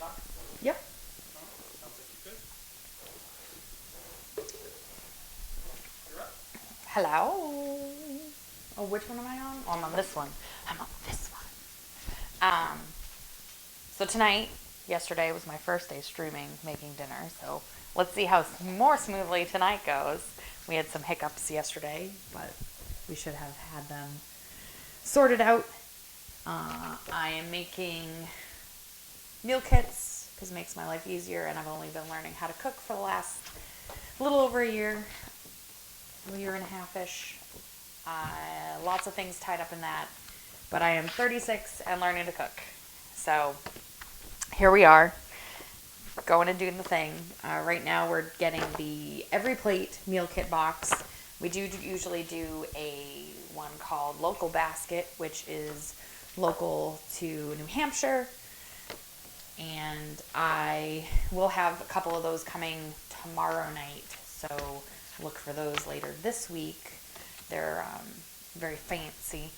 talk? Yep. No? Sounds like you could. You're up. Hello. Oh, which one am I on? Oh, I'm on this one. I'm on this one. So tonight, yesterday was my first day streaming, making dinner. So let's see how more smoothly tonight goes. We had some hiccups yesterday, but we should have had them sorted out. I am making meal kits because it makes my life easier, and I've only been learning how to cook for the last little over a year and a half-ish. Lots of things tied up in that, but I am 36 and learning to cook. So here we are, going and doing the thing. Right now we're getting the EveryPlate meal kit box. We do usually do a one called Local Basket, which is local to New Hampshire. And I will have a couple of those coming tomorrow night. So look for those later this week. They're very fancy.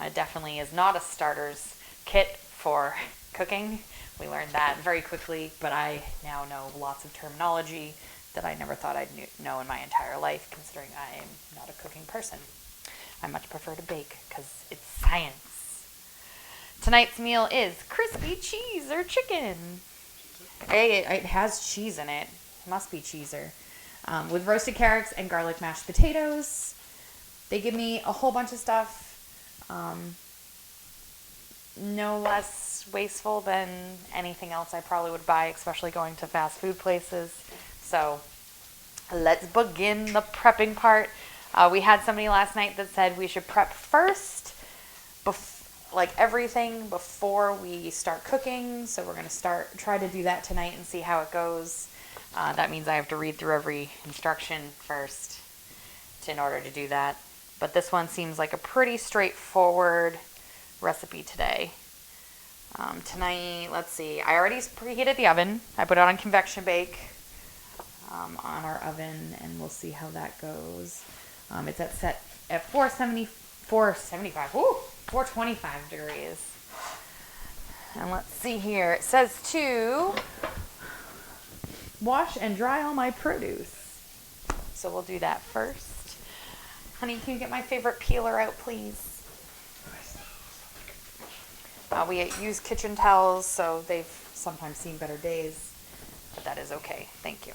It definitely is not a starter's kit for cooking. We learned that very quickly, but I now know lots of terminology that I never thought I'd know in my entire life, considering I am not a cooking person. I much prefer to bake because it's science. Tonight's meal is crispy cheese or chicken. It has cheese in it. Must be cheeser. With roasted carrots and garlic mashed potatoes. They give me a whole bunch of stuff. No less wasteful than anything else I probably would buy, especially going to fast food places. So let's begin the prepping part. We had somebody last night that said we should prep first, like everything before we start cooking. So we're going to try to do that tonight and see how it goes. That means I have to read through every instruction first in order to do that. But this one seems like a pretty straightforward recipe today. Tonight, let's see. I already preheated the oven. I put it on convection bake on our oven, and we'll see how that goes. It's set at 425 degrees. And let's see here. It says to wash and dry all my produce. So we'll do that first. Honey, can you get my favorite peeler out, please? We use kitchen towels, so they've sometimes seen better days, but that is okay. Thank you.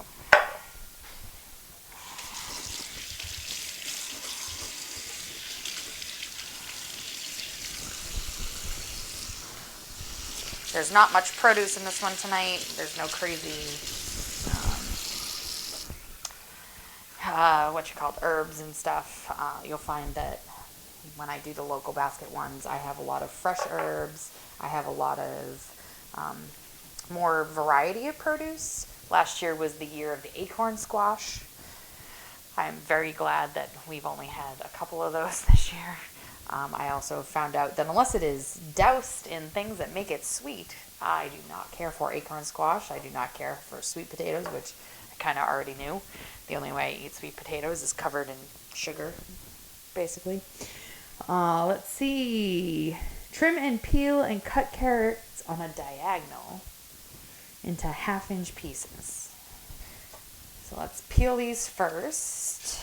There's not much produce in this one tonight. There's no crazy, herbs and stuff. You'll find that when I do the local basket ones, I have a lot of fresh herbs. I have a lot of more variety of produce. Last year was the year of the acorn squash. I'm very glad that we've only had a couple of those this year. I also found out that unless it is doused in things that make it sweet, I do not care for acorn squash. I do not care for sweet potatoes, which I kind of already knew. The only way I eat sweet potatoes is covered in sugar, basically. Let's see. Trim and peel and cut carrots on a diagonal into 1/2-inch pieces. So let's peel these first.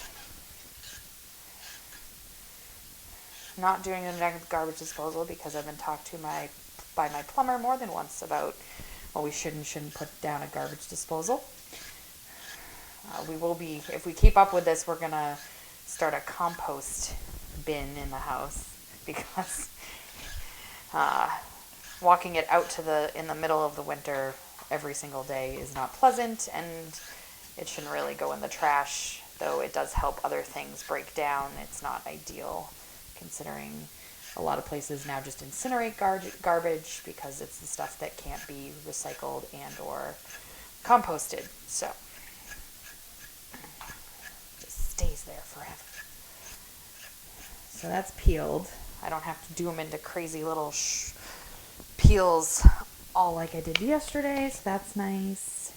Not doing them in garbage disposal because I've been talked to by my plumber more than once about what we should and shouldn't put down at garbage disposal. We will be, if we keep up with this, we're going to start a compost bin in the house because walking it out in the middle of the winter every single day is not pleasant, and it shouldn't really go in the trash, though it does help other things break down. It's not ideal considering a lot of places now just incinerate garbage because it's the stuff that can't be recycled and or composted. So it stays there forever. So that's peeled. I don't have to do them into crazy little peels all like I did yesterday, so that's nice.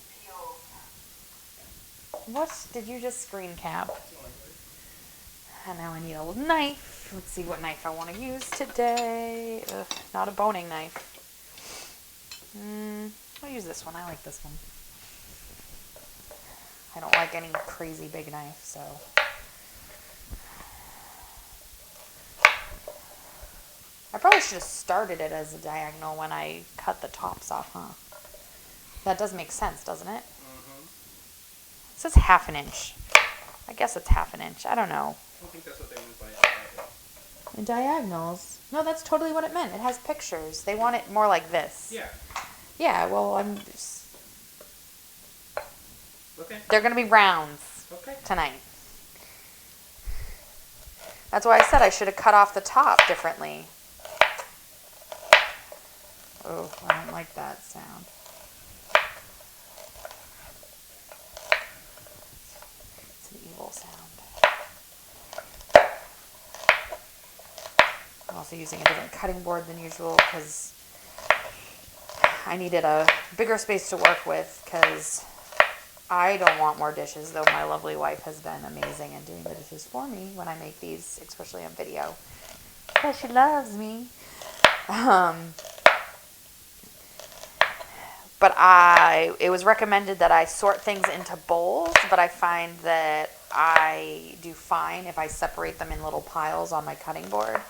What did you just screen cap? And now I need a knife. Let's see what knife I want to use today. Not a boning knife. I'll use use this one. I like this one. I don't like any crazy big knife, so. I probably should have started it as a diagonal when I cut the tops off, huh? That does make sense, doesn't it? Mm-hmm. It says 1/2 inch. I guess it's 1/2 inch. I don't know. I don't think that's what they mean by diagonal. In diagonals? No, that's totally what it meant. It has pictures. They want it more like this. Yeah. Yeah, well, I'm just... Okay. They're going to be rounds Okay. tonight. That's why I said I should have cut off the top differently. Oh, I don't like that sound. It's an evil sound. I'm also using a different cutting board than usual because I needed a bigger space to work with because I don't want more dishes, though my lovely wife has been amazing in doing the dishes for me when I make these, especially on video. Because she loves me. But it was recommended that I sort things into bowls, but I find that I do fine if I separate them in little piles on my cutting board.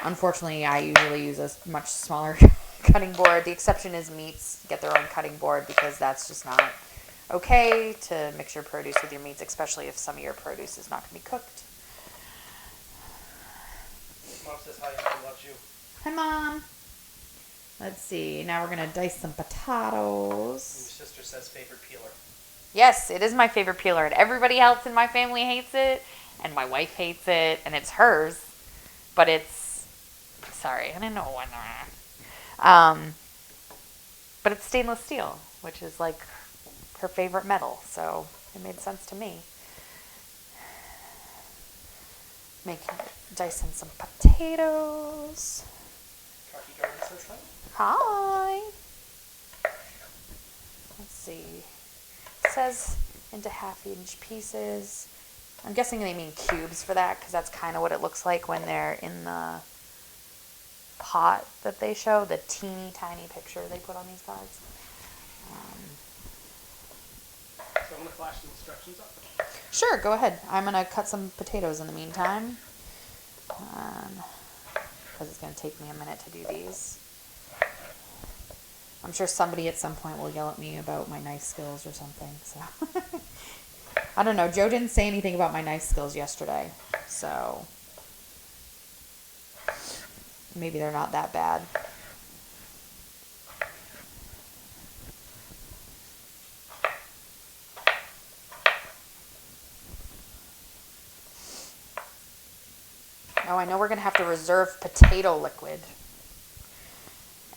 Unfortunately, I usually use a much smaller cutting board. The exception is meats get their own cutting board because that's just not okay to mix your produce with your meats, especially if some of your produce is not going to be cooked. Mom says hi and loves you. Hi, Mom. Let's see. Now we're going to dice some And your potatoes. sister says favorite peeler. Yes, it is my favorite peeler, and everybody else in my family hates it, and my wife hates it, and it's hers, but it's, sorry, I didn't know what, but it's stainless steel, which is like her favorite metal, so it made sense to me. Dicing some potatoes. Cocky garden says hi. Hi. Let's see. It says into 1/2 inch pieces. I'm guessing they mean cubes for that because that's kind of what it looks like when they're in the pot that they show, the teeny tiny picture they put on these cards. So I'm going to flash the instructions up. Sure, go ahead. I'm going to cut some potatoes in the meantime. Because it's going to take me a minute to do these. I'm sure somebody at some point will yell at me about my knife skills or something. So I don't know. Joe didn't say anything about my knife skills yesterday. So maybe they're not that bad. Oh, I know we're going to have to reserve potato liquid.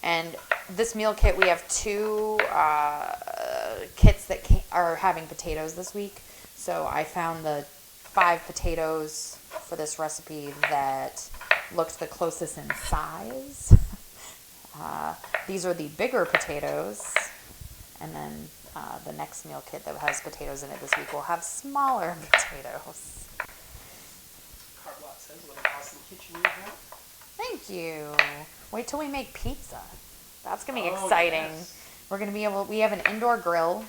And this meal kit, we have 2 kits that are having potatoes this week. So I found the 5 potatoes for this recipe that looked the closest in size. These are the bigger potatoes. And then the next meal kit that has potatoes in it this week will have smaller potatoes. Carlot says, what an awesome kitchen you have. Thank you. Wait till we make pizza. That's going to be Oh, exciting. yes. We're going to be we have an indoor grill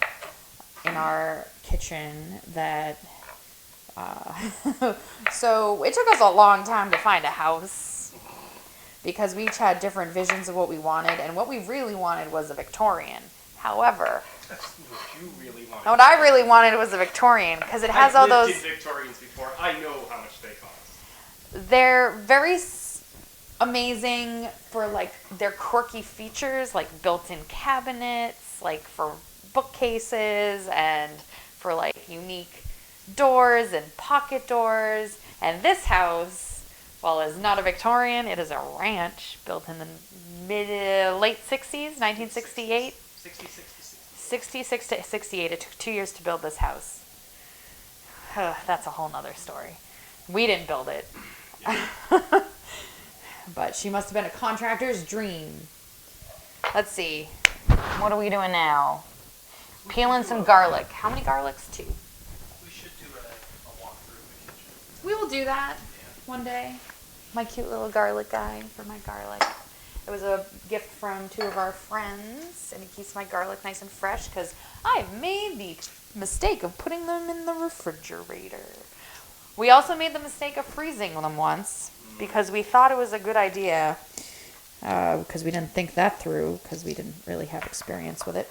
in our kitchen that, so it took us a long time to find a house because we each had different visions of what we wanted, and what we really wanted was a Victorian. However, That's what you really want. what I really wanted was a Victorian because it has all those... I've lived in Victorians before. I know how much they cost. They're very amazing for like their quirky features, like built-in cabinets, like for bookcases, and for like unique doors and pocket doors. And this house, while it's not a Victorian, it is a ranch built in the late 60s, 1968. 66 to 68. It took 2 years to build this house. That's a whole nother story. We didn't build it. But she must have been a contractor's dream. Let's see. What are we doing now? Peeling some garlic. How many garlics? 2. We should do a walkthrough of the kitchen. We will do that one day. My cute little garlic guy for my garlic. It was a gift from 2 of our friends, and it keeps my garlic nice and fresh because I've made the mistake of putting them in the refrigerator. We also made the mistake of freezing them once because we thought it was a good idea because we didn't think that through because we didn't really have experience with it.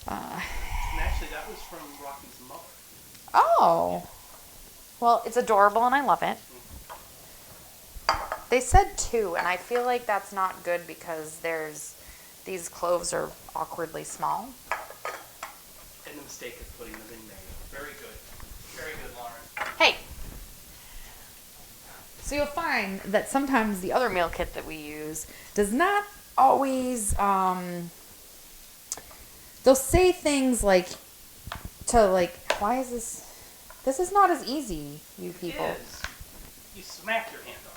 And actually, that was from Rocky's mother. Oh. Well, it's adorable and I love it. They said 2, and I feel like that's not good because these cloves are awkwardly small. And the mistake of putting them in mayo. Very good. Very good, Lauren. Hey! So you'll find that sometimes the other meal kit that we use does not always, they'll say things like, why is this is not as easy, you people. It is. You smack your hand on it.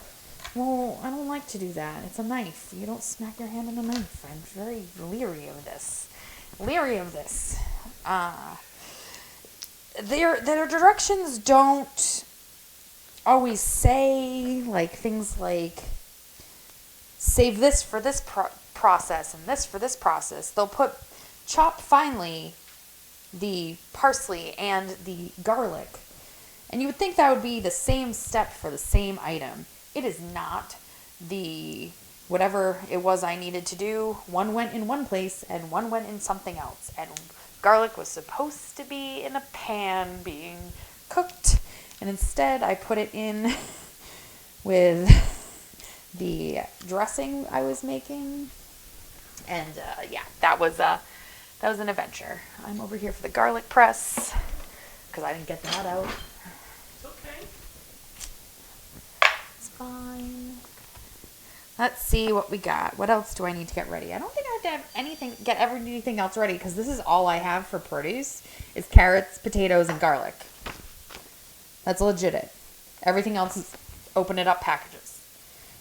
Well, I don't like to do that. It's a knife. You don't smack your hand on a knife. I'm very leery of this. Their directions don't always say things like save this for this process and this for this process. They'll put chop finely the parsley and the garlic. And you would think that would be the same step for the same item. It is not. Whatever it was I needed to do, one went in one place and one went in something else. And garlic was supposed to be in a pan being cooked. And instead I put it in with the dressing I was making. And that was an adventure. I'm over here for the garlic press because I didn't get that out. It's okay. It's fine. Let's see what we got. What else do I need to get ready? I don't think I have to have get everything else ready because this is all I have for produce is carrots, potatoes, and garlic. That's legit it. Everything else is open it up packages.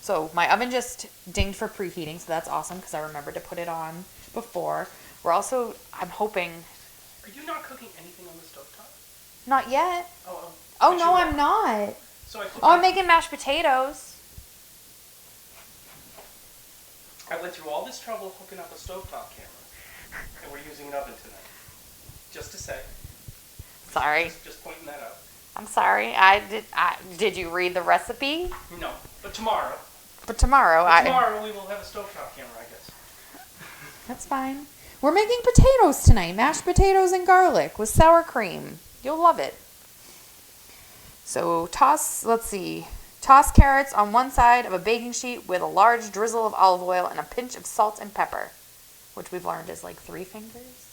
So my oven just dinged for preheating, so that's awesome because I remembered to put it on before. I'm hoping. Are you not cooking anything on the stovetop? Not yet. Oh no, I'm not. So I'm making mashed potatoes. I went through all this trouble hooking up a stovetop camera, and we're using an oven tonight. Just to say. Sorry. Just pointing that out. I'm sorry. Did you read the recipe? No, but tomorrow. Tomorrow we will have a stovetop camera, I guess. That's fine. We're making potatoes tonight. Mashed potatoes and garlic with sour cream. You'll love it. So toss carrots on one side of a baking sheet with a large drizzle of olive oil and a pinch of salt and pepper, which we've learned is like 3 fingers,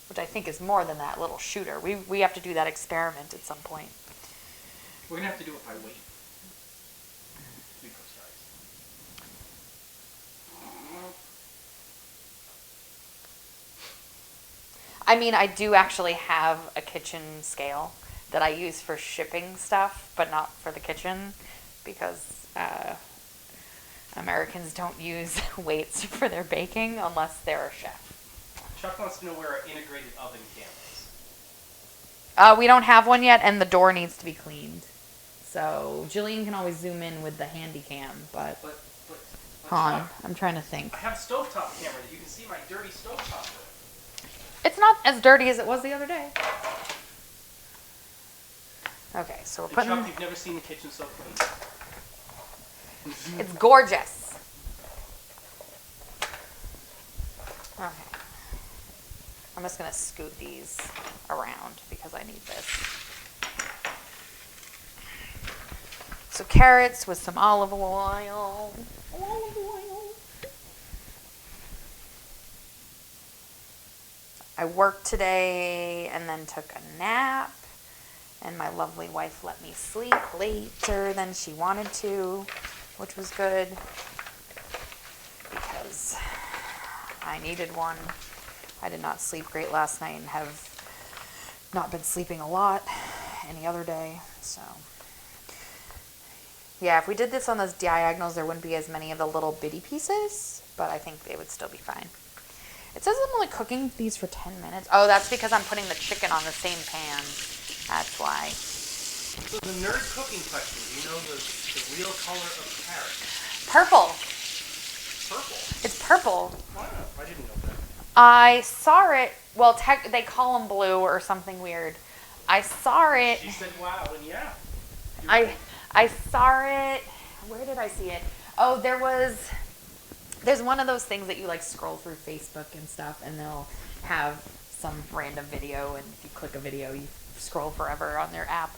which I think is more than that little shooter. We have to do that experiment at some point. We're going to have to do it by weight. To be precise. I mean, I do actually have a kitchen scale that I use for shipping stuff, but not for the kitchen, because Americans don't use weights for their baking unless they're a chef. Chuck wants to know where our integrated oven cam is. We don't have one yet, and the door needs to be cleaned. So Jillian can always zoom in with the handy cam, but hold on, Chuck, I'm trying to think. I have a stovetop camera that you can see my dirty stovetop with. It's not as dirty as it was the other day. Okay, so we're And putting... Chuck, you've never seen the kitchen so clean. It's gorgeous. Okay. I'm just going to scoot these around because I need this. So carrots with some olive oil. Olive oil. I worked today and then took a nap. And my lovely wife let me sleep later than she wanted to, which was good because I needed one. I did not sleep great last night and have not been sleeping a lot any other day. So, yeah, if we did this on those diagonals, there wouldn't be as many of the little bitty pieces, but I think they would still be fine. It says I'm only cooking these for 10 minutes. Oh, that's because I'm putting the chicken on the same pan. That's why. So the nerd cooking question, do you know the real color of carrots? Purple. Purple? It's purple. Wow, I didn't know that. I saw it. Well, they call them blue or something weird. I saw it. She said wow, and yeah. I saw it. Where did I see it? Oh, there's one of those things that you like scroll through Facebook and stuff, and they'll have some random video, and if you click a video, you scroll forever on their app.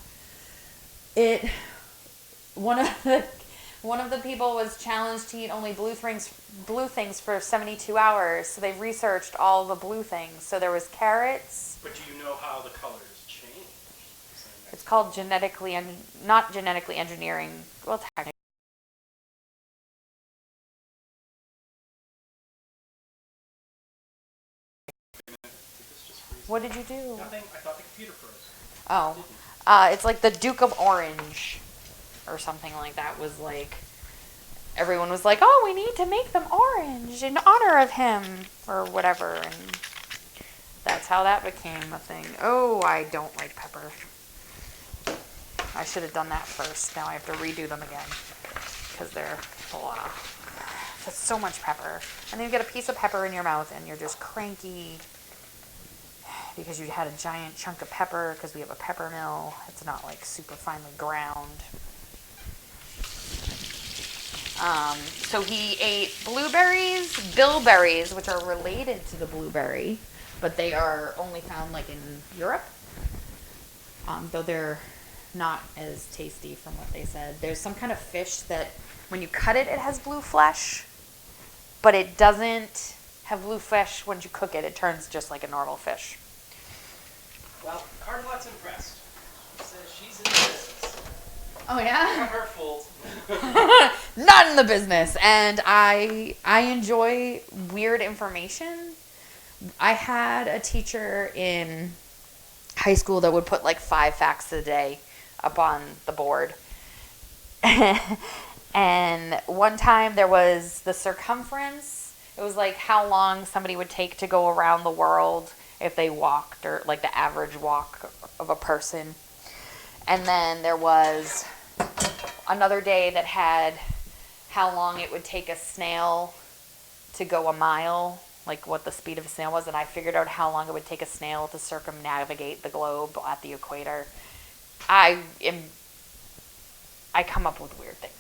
One of the people was challenged to eat only blue things for 72 hours. So they researched all the blue things. So there was carrots. But do you know how the colors change? It's called not genetically engineering. Well, technically. What did you do? Nothing. I thought the computer froze. Oh, it's like the Duke of Orange, or something like that. Was like, everyone was like, "Oh, we need to make them orange in honor of him," or whatever, and that's how that became a thing. Oh, I don't like pepper. I should have done that first. Now I have to redo them again because they're blah. That's so much pepper, and then you get a piece of pepper in your mouth, and you're just cranky. Because you had a giant chunk of pepper, because we have a pepper mill. It's not like super finely ground. So he ate blueberries, bilberries, which are related to the blueberry, but they are only found like in Europe. Though they're not as tasty from what they said. There's some kind of fish that when you cut it, it has blue flesh, but it doesn't have blue flesh when you cook it. It turns just like a normal fish. Well, Carlotte's impressed. She says she's in the business. Oh yeah? Not her fault. Not in the business. And I enjoy weird information. I had a teacher in high school that would put like 5 facts a day up on the board. And one time there was the circumference. It was like how long somebody would take to go around the world if they walked, or like the average walk of a person. And then there was another day that had how long it would take a snail to go a mile, like what the speed of a snail was, and I figured out how long it would take a snail to circumnavigate the globe at the equator. I come up with weird things.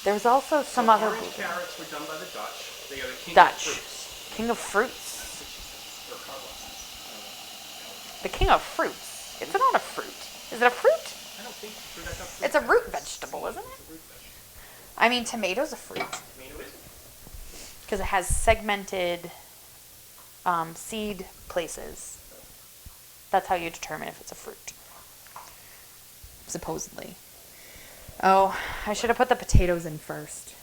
There was also some other orange carrots were done by the Dutch. They are the king Dutch. of fruits. King of fruits. Or Carlotte's. The king of fruits. It's not a fruit. Is it a fruit? I don't think fruit. I thought fruit. It's a root vegetable, isn't it? It's a root vegetable. I mean, tomato's a fruit. Tomato is. Because it has segmented seed places. That's how you determine if it's a fruit. Supposedly. Oh, I should have put the potatoes in first.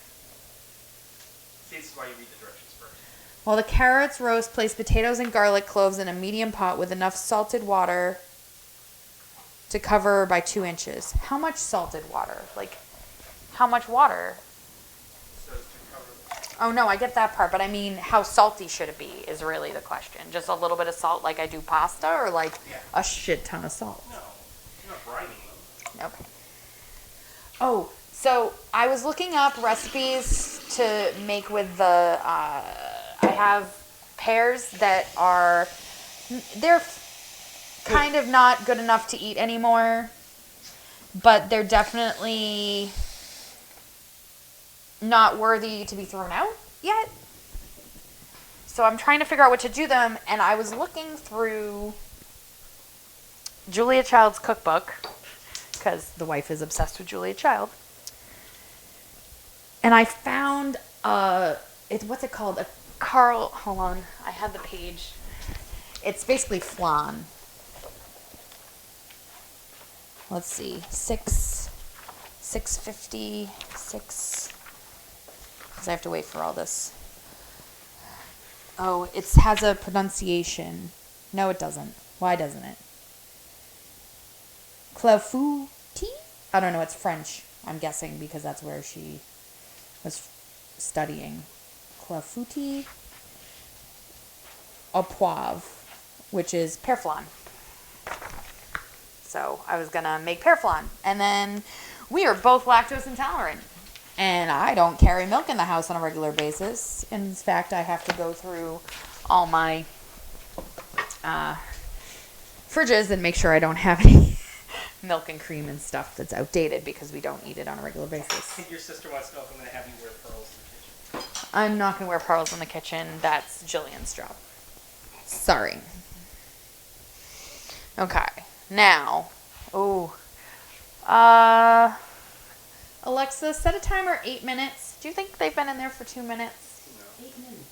See, this is why you read the directions first. While the carrots roast, place potatoes and garlic cloves in a medium pot with enough salted water to cover by 2 inches. How much salted water? Like, how much water? So to cover. Oh, no, I get that part, but I mean, how salty should it be is really the question. Just a little bit of salt like I do pasta, or like a shit ton of salt? No, you're not brining them. Okay. Oh, so I was looking up recipes to make with the, I have pears that they're kind of not good enough to eat anymore, but they're definitely not worthy to be thrown out yet. So I'm trying to figure out what to do them, and I was looking through Julia Child's cookbook, because the wife is obsessed with Julia Child. And I found, what's it called? Hold on, I have the page. It's basically flan. Let's see, 650, because I have to wait for all this. Oh, it has a pronunciation. No, it doesn't. Why doesn't it? Clafouti? I don't know, it's French, I'm guessing, because that's where she was studying. Clafouti au poivre, which is pear flan. So I was gonna make pear flan. And then We are both lactose intolerant. And I don't carry milk in the house on a regular basis. In fact, I have to go through all my fridges and make sure I don't have any milk and cream and stuff that's outdated because we don't eat it on a regular basis. Your sister wants to know if I'm going to have you wear pearls in the kitchen. I'm not going to wear pearls in the kitchen. That's Jillian's job. Sorry. Okay. Now. Alexa, set a timer 8 minutes. Do you think they've been in there for 2 minutes? No. 8 minutes.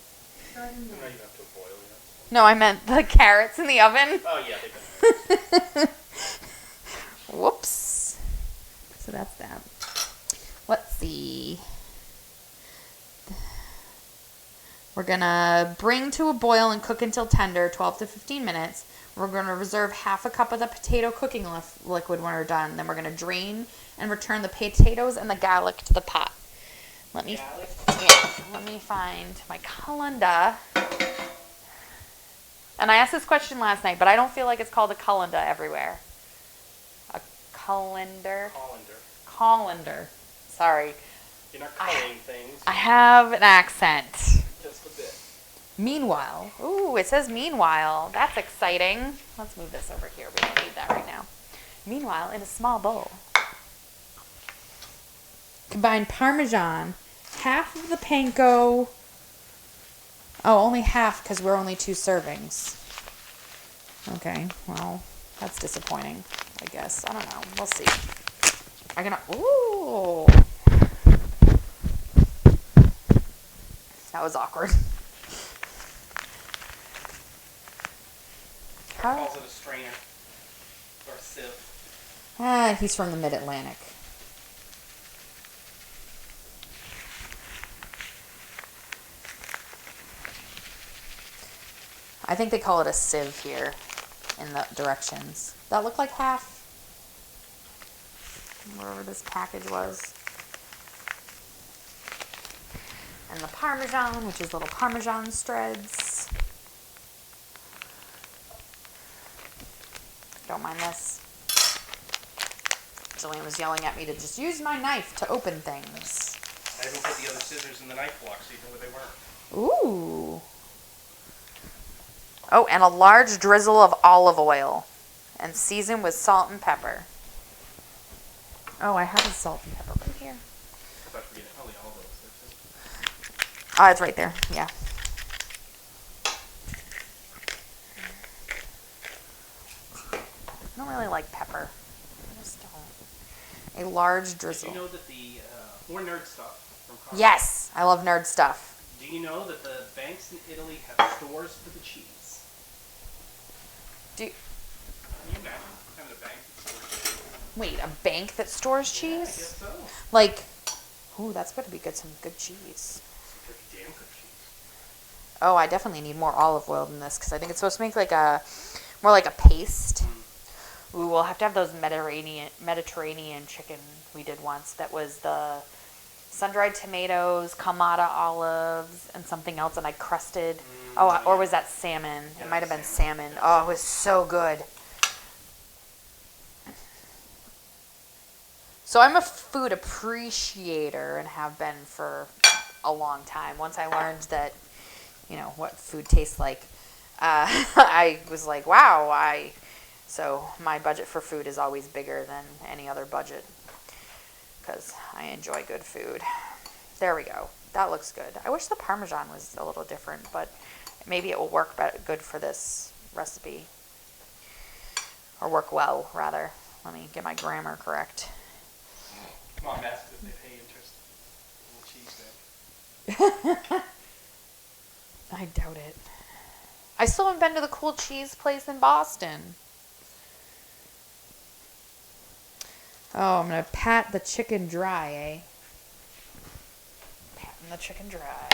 Start in Now there. you have to boil it. No, I meant the carrots in the oven. Oh, yeah, they've been. Whoops. So that's that. Let's see. We're going to bring to a boil and cook until tender, 12 to 15 minutes. We're going to reserve half a cup of the potato cooking liquid when we're done. Then we're going to drain and return the potatoes and the garlic to the pot. Let me find my colander. And I asked this question last night, but I don't feel like it's called a colander everywhere. A colander? Colander. Sorry. You're not culling things. I have an accent. Just a bit. Meanwhile. Ooh, it says meanwhile. That's exciting. Let's move this over here. We don't need that right now. Meanwhile, in a small bowl, combine Parmesan, half of the panko. Oh, only half because we're only 2 servings. Okay, well, that's disappointing, I guess. I don't know. We'll see. Ooh. That was awkward. Calls it a strainer or a sieve. He's from the Mid-Atlantic. I think they call it a sieve here in the directions. That looked like half. Wherever this package was. And the Parmesan, which is little Parmesan shreds. Don't mind this. Jillian was yelling at me to just use my knife to open things. I haven't put the other scissors in the knife block so you know where they were. Ooh. Oh, and a large drizzle of olive oil. And season with salt and pepper. Oh, I have a salt and pepper right here. I thought you were getting all the olive oil. Oh, it's right there. Yeah. I don't really like pepper. I just don't. A large drizzle. Did you know that more nerd stuff from Costco? Yes, I love nerd stuff. Do you know that the banks in Italy have stores for the cheese? Do you, Can you imagine having a bank that stores cheese? wait, a bank that stores cheese? Yeah, I guess so. Like, ooh, that's going to be good. Some good cheese. Some pretty damn good cheese. Oh, I definitely need more olive oil than this because I think it's supposed to make like more like a paste. Ooh, we'll have to have those Mediterranean chicken we did once. That was the sun-dried tomatoes, Kamada olives, and something else, and I crusted. Or was that salmon? Yeah, It might have been salmon. salmon. Oh, it was so good. So I'm a food appreciator and have been for a long time. Once I learned that, what food tastes like, I was like, wow, so my budget for food is always bigger than any other budget because I enjoy good food. There we go. That looks good. I wish the Parmesan was a little different, but maybe it will work good for this recipe. Or work well, rather. Let me get my grammar correct. Mom asked if they pay interest. A little cheese bag. I doubt it. I still haven't been to the cool cheese place in Boston. Oh, I'm going to pat the chicken dry, eh? Patting the chicken dry.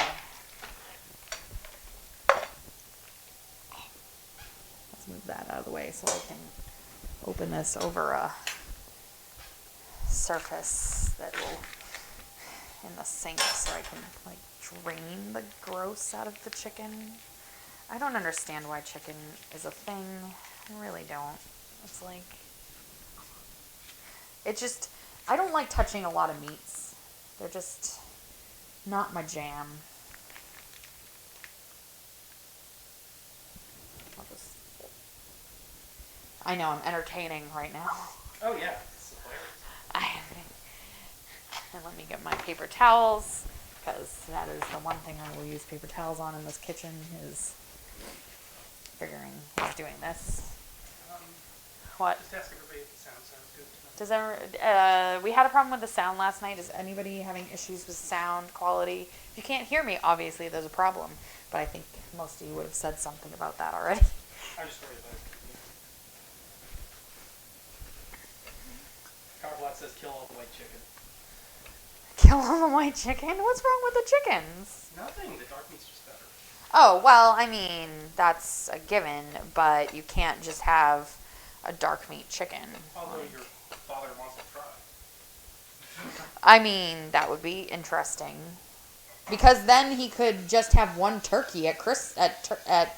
Let's move that out of the way so I can open this over a surface that will in the sink so I can drain the gross out of the chicken. I don't understand why chicken is a thing. I really don't. It's I don't like touching a lot of meats. They're just not my jam. I know, I'm entertaining right now. Oh yeah, it's hilarious. And let me get my paper towels, because that is the one thing I will use paper towels on in this kitchen, is figuring who's doing this. What? Just ask everybody if the sound sounds good tonight. Does ever, we had a problem with the sound last night. Is anybody having issues with sound quality? If you can't hear me, obviously there's a problem. But I think most of you would have said something about that already. I'm just worried about it. Carbot says kill all the white chicken. Kill all the white chicken? What's wrong with the chickens? Nothing. The dark meat's just better. Oh, well, I mean, that's a given, but you can't just have a dark meat chicken. Although your father wants to try. I mean, that would be interesting. Because then he could just have one turkey at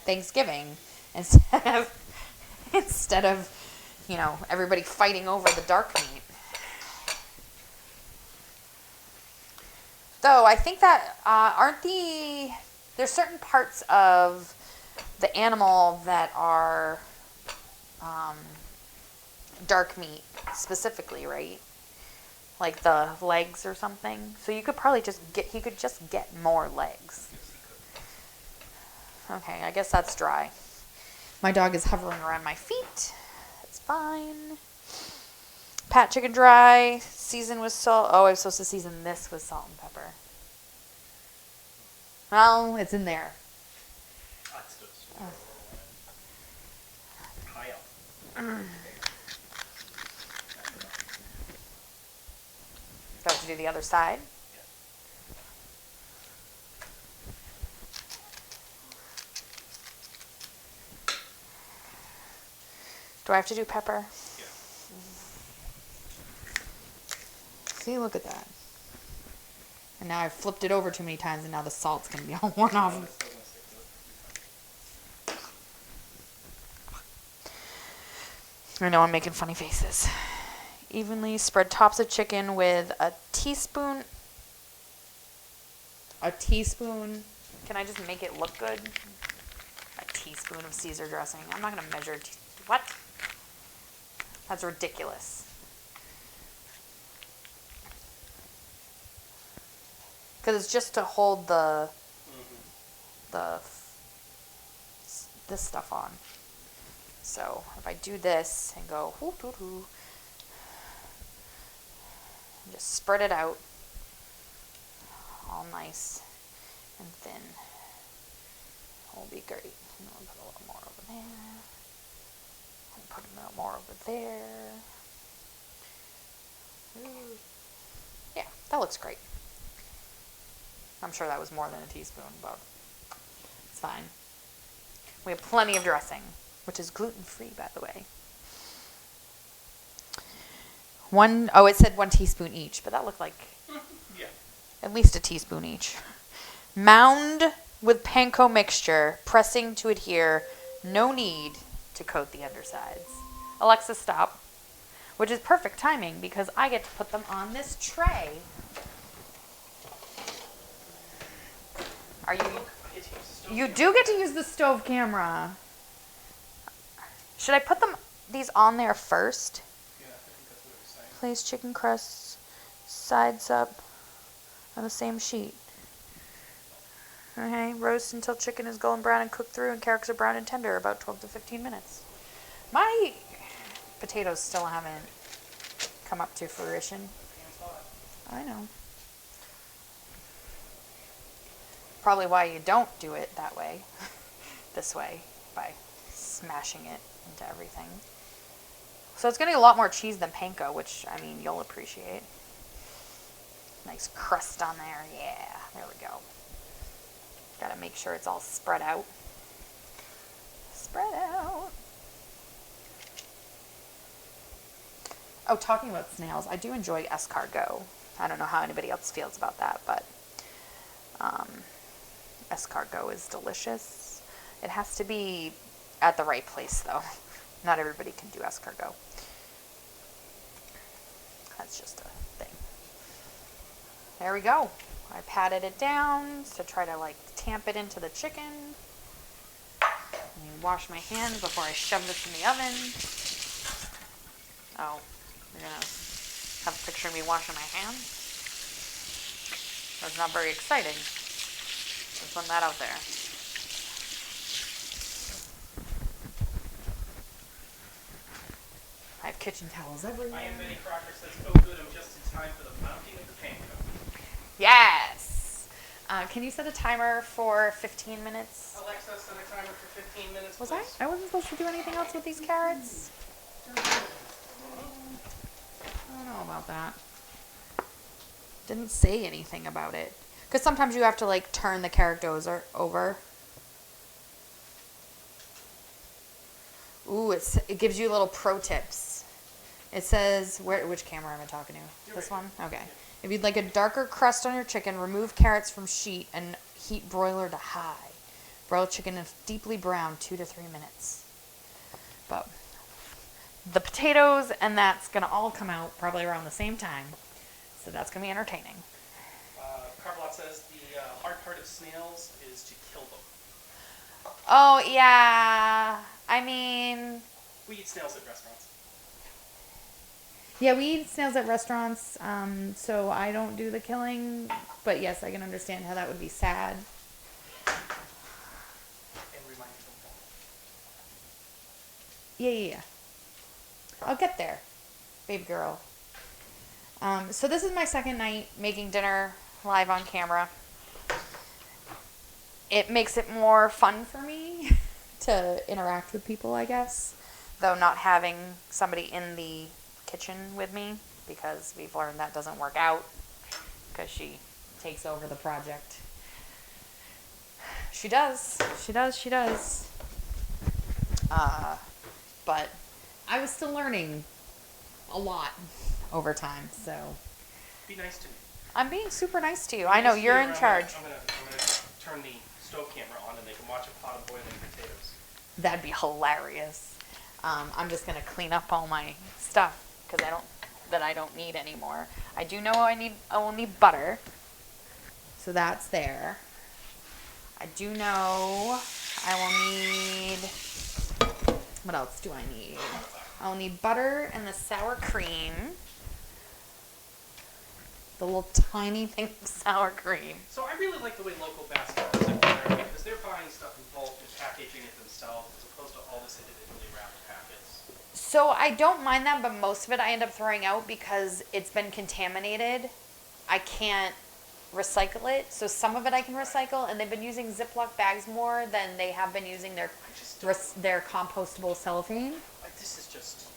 Thanksgiving instead of, you know, everybody fighting over the dark meat. Though I think that there's certain parts of the animal that are dark meat specifically, right? Like the legs or something. So you could probably he could just get more legs. Okay, I guess that's dry. My dog is hovering around my feet. It's fine. Pat chicken dry, season with salt. Oh, I was supposed to season this with salt and pepper. Well, it's in there. That's just high up. Do I have to do the other side? Yeah. Do I have to do pepper? Yeah. See, look at that. And now I've flipped it over too many times, and now the salt's going to be all worn off. I know I'm making funny faces. Evenly spread tops of chicken with a teaspoon. Can I just make it look good? A teaspoon of Caesar dressing. I'm not going to measure. What? That's ridiculous. Because it's just to hold this stuff on. So if I do this and go and just spread it out all nice and thin, will be great. And I'll put a little more over there. And put a little more over there. Ooh. Yeah, that looks great. I'm sure that was more than a teaspoon, but it's fine. We have plenty of dressing, which is gluten-free, by the way. It said 1 teaspoon each, but that looked like Yeah. at least a teaspoon each. Mound with panko mixture, pressing to adhere. No need to coat the undersides. Alexa, stop. Which is perfect timing because I get to put them on this tray. You do get to use the stove camera. Should I put these on there first? Yeah, I think that's what it was saying. Place chicken crusts sides up on the same sheet. Okay, roast until chicken is golden brown and cooked through and carrots are brown and tender, about 12 to 15 minutes. My potatoes still haven't come up to fruition. I know. Probably why you don't do it that way, this way, by smashing it into everything. So it's getting a lot more cheese than panko, which, I mean, you'll appreciate. Nice crust on there. Yeah, there we go. Gotta make sure it's all spread out. Spread out. Oh, talking about snails, I do enjoy escargot. I don't know how anybody else feels about that, but escargot is delicious. It has to be at the right place, though. Not everybody can do escargot. That's just a thing. There we go. I patted it down to try to like tamp it into the chicken. Let me wash my hands before I shove this in the oven. Oh, you're gonna have a picture of me washing my hands? That's not very exciting. Just putting that out there. I have kitchen towels everywhere. I am Betty Crocker says, oh good, I'm just in time for the mounting of the panko. Yes! Can you set a timer for 15 minutes? Alexa, set a timer for 15 minutes, Was please. I? I wasn't supposed to do anything else with these carrots? I don't know about that. Didn't say anything about it. Because sometimes you have to like turn the carrot over. Ooh, it gives you little pro tips. It says, which camera am I talking to? This one? Okay. If you'd like a darker crust on your chicken, remove carrots from sheet and heat broiler to high. Broil chicken in deeply brown 2 to 3 minutes. But the potatoes and that's going to all come out probably around the same time. So that's going to be entertaining. Carblot says the hard part of snails is to kill them. Oh, yeah. I mean... We eat snails at restaurants. Yeah, we eat snails at restaurants, so I don't do the killing. But yes, I can understand how that would be sad. And remind you of that. Yeah. I'll get there, baby girl. So this is my second night making dinner live on camera. It makes it more fun for me to interact with people, I guess. Though not having somebody in the kitchen with me, because we've learned that doesn't work out because she takes over the project. She does. But I was still learning a lot over time, so. Be nice to me. I'm being super nice to you. I know, you're in charge. I'm gonna turn the stove camera on and they can watch a pot of boiling potatoes. That'd be hilarious. I'm just gonna clean up all my stuff because I don't need anymore. I do know I will need butter, so that's there. I do know I will need. What else do I need? I'll need butter and the sour cream. The little tiny thing of sour cream. So I really like the way local baskets are there because they're buying stuff in bulk and packaging it themselves as opposed to all this individually wrapped packets. So I don't mind that, but most of it I end up throwing out because it's been contaminated. I can't recycle it. So some of it I can recycle, and they've been using Ziploc bags more than they have been using their compostable cellophane. This is just...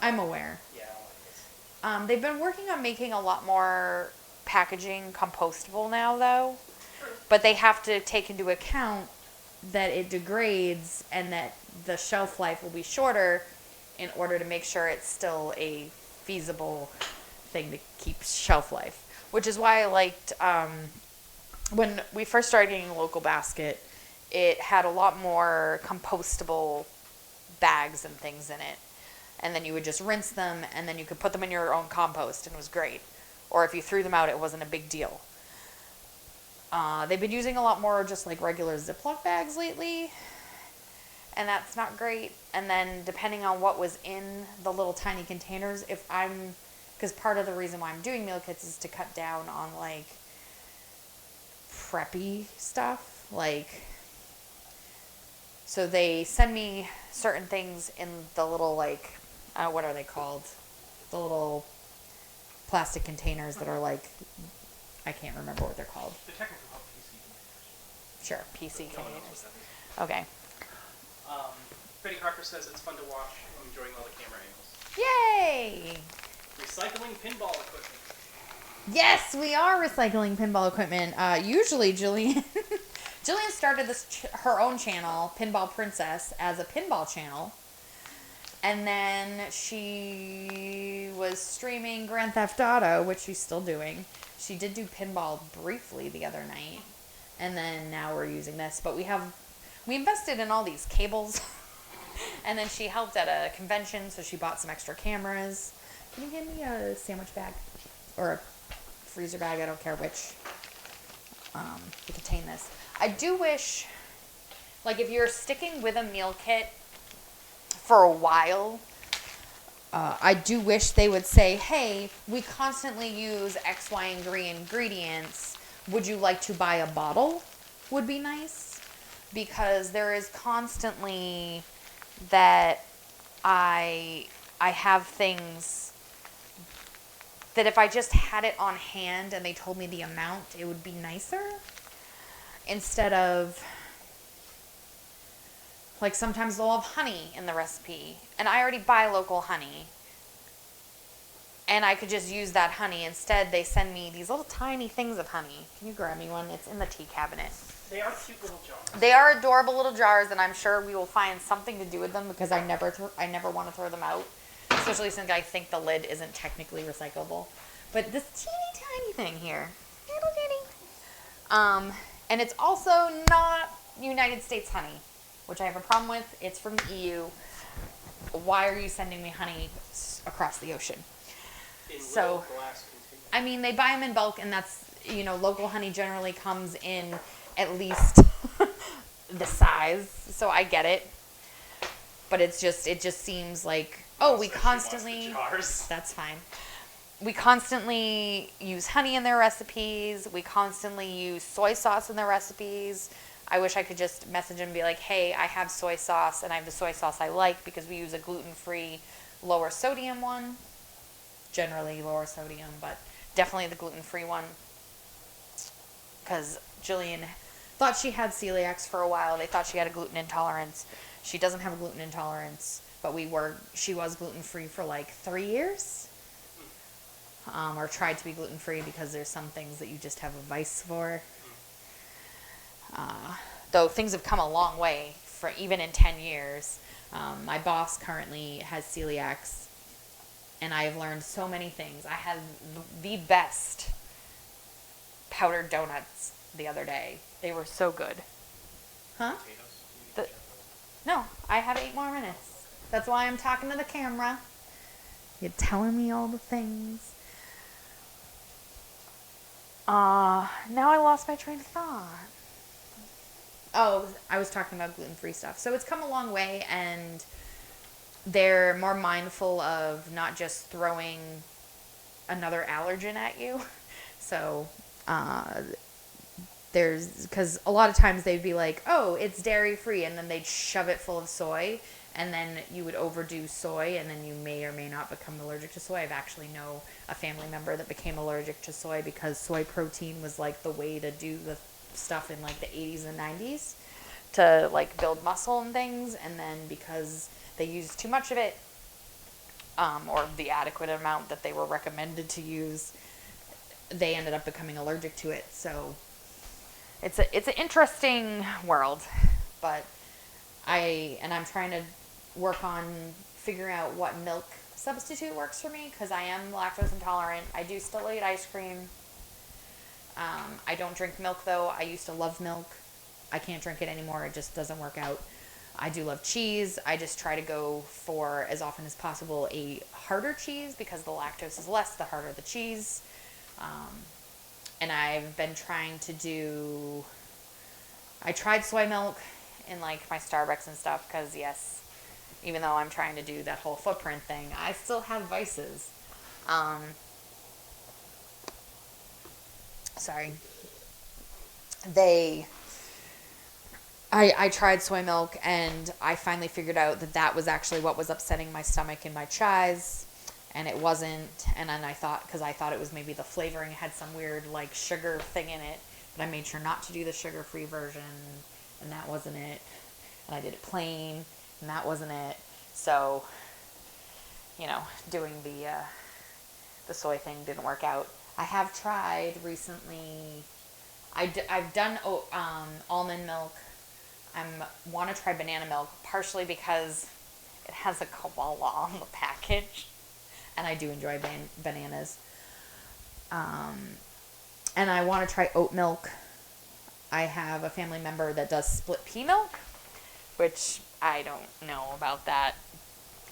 I'm aware. Yeah, I like this. They've been working on making a lot more packaging compostable now, though. But they have to take into account that it degrades and that the shelf life will be shorter in order to make sure it's still a feasible thing to keep shelf life. Which is why I liked, when we first started getting a local basket, it had a lot more compostable bags and things in it. And then you would just rinse them, and then you could put them in your own compost, and it was great. Or if you threw them out, it wasn't a big deal. They've been using a lot more just like regular Ziploc bags lately, and that's not great. And then depending on what was in the little tiny containers, because part of the reason why I'm doing meal kits is to cut down on like preppy stuff, like. So they send me certain things in the little, like, what are they called? The little plastic containers that are like, I can't remember what they're called. The technical called PC containers. Sure, PC No one knows containers. what that is. Okay. Betty Crocker says it's fun to watch. I'm enjoying all the camera angles. Yay! Recycling pinball equipment. Yes, we are recycling pinball equipment. Usually, Jillian started her own channel, Pinball Princess, as a pinball channel. And then she was streaming Grand Theft Auto, which she's still doing. She did do pinball briefly the other night. And then now we're using this. But we invested in all these cables. And then she helped at a convention, so she bought some extra cameras. Can you give me a sandwich bag? Or a freezer bag, I don't care which, to contain this. I do wish, like, if you're sticking with a meal kit for a while, I do wish they would say, hey, we constantly use X, Y, and Z ingredients. Would you like to buy a bottle? Would be nice. Because there is constantly that I have things that if I just had it on hand and they told me the amount, it would be nicer. Instead of, like, sometimes they'll have honey in the recipe, and I already buy local honey, and I could just use that honey. Instead, they send me these little tiny things of honey. Can you grab me one? It's in the tea cabinet. They are cute little jars. They are adorable little jars, and I'm sure we will find something to do with them because I never want to throw them out, especially since I think the lid isn't technically recyclable. But this teeny tiny thing here, little bitty. And it's also not United States honey, which I have a problem with. It's from the EU. Why are you sending me honey across the ocean? In So, little glass containers. I mean, they buy them in bulk, and that's, local honey generally comes in at least the size, so I get it. But it just seems like, we So she constantly, wants the jars. that's fine. We constantly use honey in their recipes. We constantly use soy sauce in their recipes. I wish I could just message them and be like, hey, I have soy sauce, and I have the soy sauce I like because we use a gluten-free, lower sodium one. Generally lower sodium, but definitely the gluten-free one. Because Jillian thought she had celiacs for a while. They thought she had a gluten intolerance. She doesn't have a gluten intolerance, but she was gluten-free for like 3 years. Or tried to be gluten-free because there's some things that you just have a vice for. Though things have come a long way for even in 10 years. My boss currently has celiacs, and I have learned so many things. I had the best powdered donuts the other day. They were so good. Huh? Potatoes. No, I have 8 more minutes. That's why I'm talking to the camera. You're telling me all the things. Now I lost my train of thought. Oh, I was talking about gluten-free stuff. So it's come a long way, and they're more mindful of not just throwing another allergen at you. So, because a lot of times they'd be like, oh, it's dairy-free, and then they'd shove it full of soy, and then you would overdo soy, and then you may or may not become allergic to soy. I've actually know a family member that became allergic to soy because soy protein was like the way to do the stuff in like the 80s and 90s to like build muscle and things, and then because they used too much of it, or the adequate amount that they were recommended to use, they ended up becoming allergic to it. So it's an interesting world, but I'm trying to work on figuring out what milk substitute works for me, because I am lactose intolerant. I do still eat ice cream. I don't drink milk though. I used to love milk. I can't drink it anymore. It just doesn't work out. I do love cheese. I just try to go for, as often as possible, a harder cheese because the lactose is less, the harder the cheese. And I've been trying to do, I tried soy milk in like my Starbucks and stuff because yes, even though I'm trying to do that whole footprint thing, I still have vices. Sorry. I tried soy milk, and I finally figured out that was actually what was upsetting my stomach in my chais, and it wasn't. And then I thought it was maybe the flavoring had some weird like sugar thing in it, but I made sure not to do the sugar-free version, and that wasn't it. And I did it plain, and that wasn't it. So, doing the soy thing didn't work out. I have tried recently. I've done almond milk. I want to try banana milk, partially because it has a koala on the package, and I do enjoy bananas. And I want to try oat milk. I have a family member that does split pea milk, which I don't know about that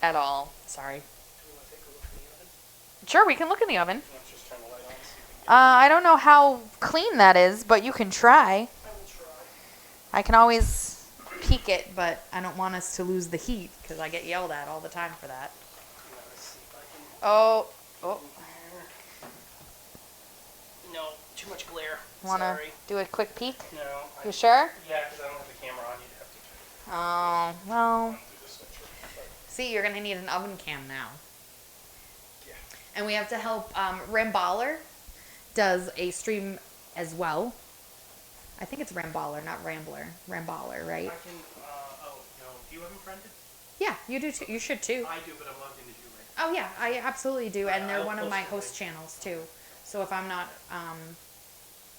at all. Sorry. Do you want to take a look in the oven? Sure, we can look in the oven. Let's just turn the light on and see if we can get I don't know how clean that is, but you can try. I will try. I can always peek it, but I don't want us to lose the heat because I get yelled at all the time for that. Yeah, let's see if I can. Oh. No, too much glare. Wanna Sorry. do a quick peek? No. You sure? Yeah, because I don't have the camera on. You'd have to Oh, well. do the switcher. But, See, you're gonna need an oven cam now. yeah. And we have to help. Ramballer does a stream as well. I think it's Ramballer, not Rambler. Ramballer, right? I can. Do you have him friended? Yeah, you do too. You should too. I do, but I'm logged into you right Oh yeah, I absolutely do, and they're I'll one of post my the host link. channels too. So if I'm not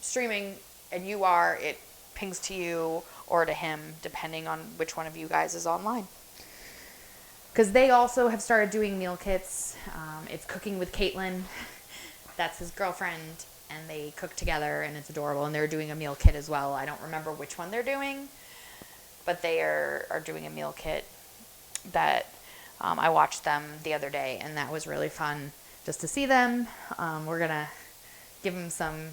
streaming and you are, it pings to you or to him, depending on which one of you guys is online. Because they also have started doing meal kits. It's Cooking with Caitlin. That's his girlfriend, and they cook together, and it's adorable. And they're doing a meal kit as well. I don't remember which one they're doing, but they are doing a meal kit that I watched them the other day, and that was really fun just to see them. We're going to give him some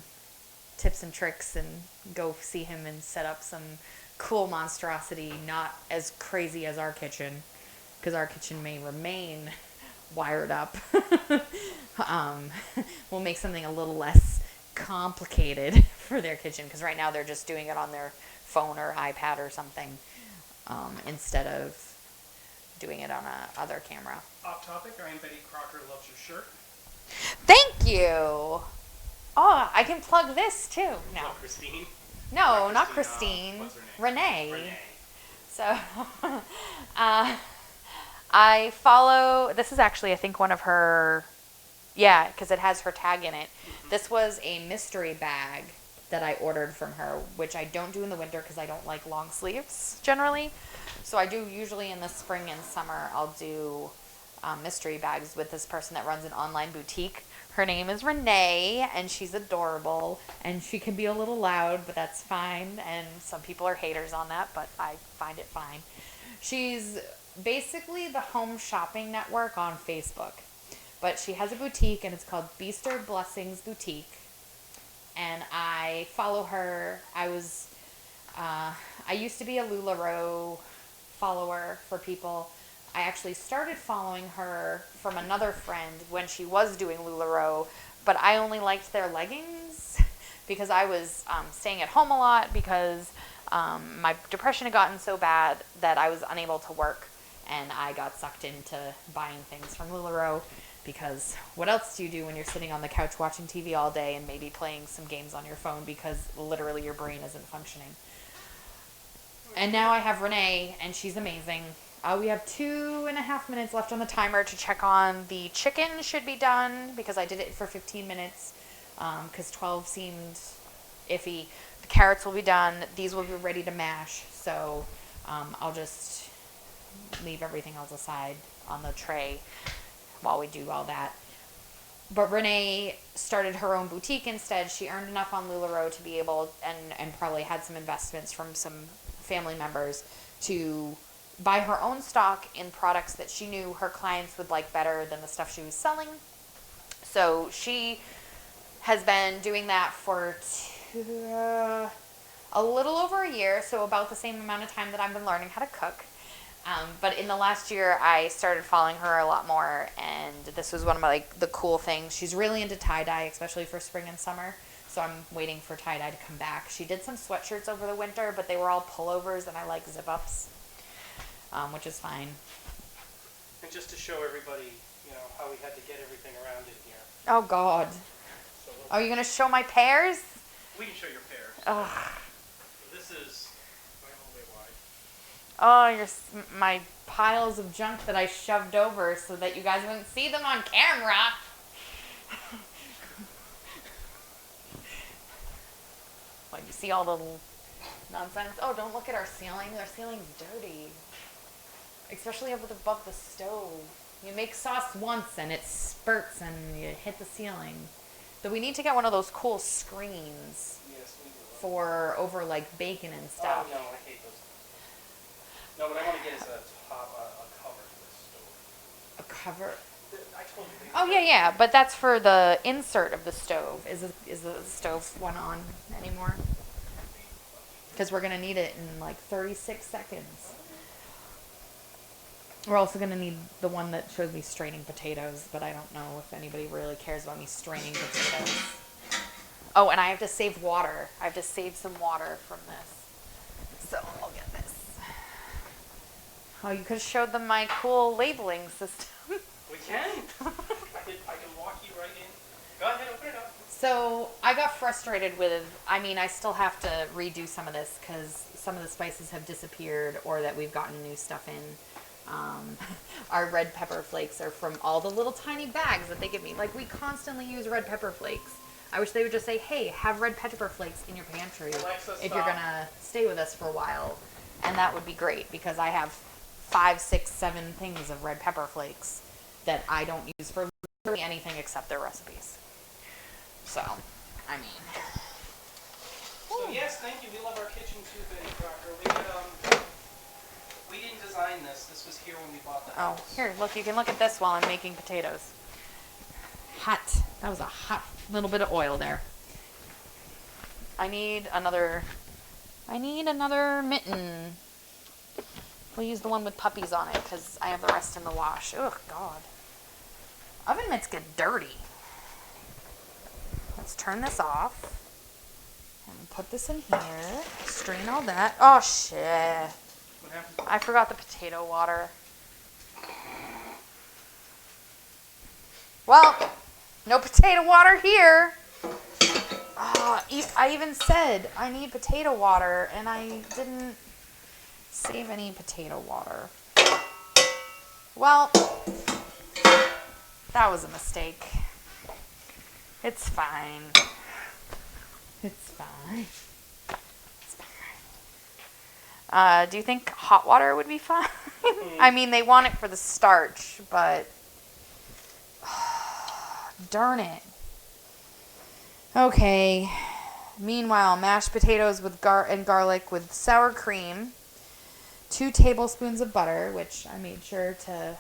tips and tricks and go see him and set up some cool monstrosity, not as crazy as our kitchen, because our kitchen may remain wired up. We'll make something a little less complicated for their kitchen, because right now they're just doing it on their phone or iPad or something, instead of doing it on a other camera. Off topic, I am Betty Crocker loves your shirt. Thank you. Oh, I can plug this too. No, Love Christine. no, not Christine, Christine. what's her name? Renee. Renee. So, I follow. This is actually, I think, one of her. Yeah, because it has her tag in it. This was a mystery bag that I ordered from her, which I don't do in the winter because I don't like long sleeves generally. So I do usually in the spring and summer. I'll do mystery bags with this person that runs an online boutique. Her name is Renee, and she's adorable, and she can be a little loud, but that's fine, and some people are haters on that, but I find it fine. She's basically the home shopping network on Facebook, but she has a boutique, and it's called Beaster Blessings Boutique, and I follow her. I used to be a LuLaRoe follower for people. I actually started following her from another friend when she was doing LuLaRoe, but I only liked their leggings because I was staying at home a lot because my depression had gotten so bad that I was unable to work, and I got sucked into buying things from LuLaRoe because what else do you do when you're sitting on the couch watching TV all day and maybe playing some games on your phone because literally your brain isn't functioning? And now I have Renee, and she's amazing. We have 2.5 minutes left on the timer to check on the chicken should be done because I did it for 15 minutes because 12 seemed iffy. The carrots will be done. These will be ready to mash. So I'll just leave everything else aside on the tray while we do all that. But Renee started her own boutique instead. She earned enough on LuLaRoe to be able, and probably had some investments from some family members to buy her own stock in products that she knew her clients would like better than the stuff she was selling. So she has been doing that for a little over a year, so about the same amount of time that I've been learning how to cook. But in the last year, I started following her a lot more, and this was one of my, the cool things. She's really into tie-dye, especially for spring and summer, so I'm waiting for tie-dye to come back. She did some sweatshirts over the winter, but they were all pullovers, and I like zip-ups. Which is fine. And just to show everybody, how we had to get everything around in here. Oh, God. So Are you going to show my pears? we can show your pears. Ugh. This is Oh, my piles of junk that I shoved over so that you guys wouldn't see them on camera. Like, you see all the nonsense? Oh, don't look at our ceiling. Our ceiling's dirty. Especially above the stove. You make sauce once and it spurts and you hit the ceiling. So we need to get one of those cool screens Yes, we do. for over like bacon and stuff. Oh, no, I hate those. No, what I want to get is a cover for the stove. A cover? I told you. Oh yeah, but that's for the insert of the stove. Is the stove one on anymore? Because we're gonna need it in like 36 seconds. We're also gonna need the one that shows me straining potatoes, but I don't know if anybody really cares about me straining potatoes. Oh, and I have to save water. I have to save some water from this. So I'll get this. Oh, you could have showed them my cool labeling system. We can. I can walk you right in. Go ahead, open it up. So I got frustrated with, I still have to redo some of this because some of the spices have disappeared or that we've gotten new stuff in. Our red pepper flakes are from all the little tiny bags that they give me. Like, we constantly use red pepper flakes. I wish they would just say, hey, have red pepper flakes in your pantry if you're going to stay with us for a while. And that would be great because I have 5, 6, 7 things of red pepper flakes that I don't use for literally anything except their recipes. So, I mean. So yes, thank you. We love our kitchen too, Betty Crocker. We didn't design this. This was here when we bought the house. Oh, here, look, you can look at this while I'm making potatoes. Hot. That was a hot little bit of oil there. I need another mitten. We'll use the one with puppies on it because I have the rest in the wash. Ugh, God. Oven mitts get dirty. Let's turn this off. And put this in here. Strain all that. Oh, shit. What happened? I forgot the potato water. Well, no potato water here. Oh, I even said I need potato water, and I didn't save any potato water. Well, that was a mistake. It's fine. It's fine. It's fine. Do you think hot water would be fine? I mean, they want it for the starch, but darn it. Okay. Meanwhile, mashed potatoes with garlic with sour cream. 2 tablespoons of butter, which I made sure to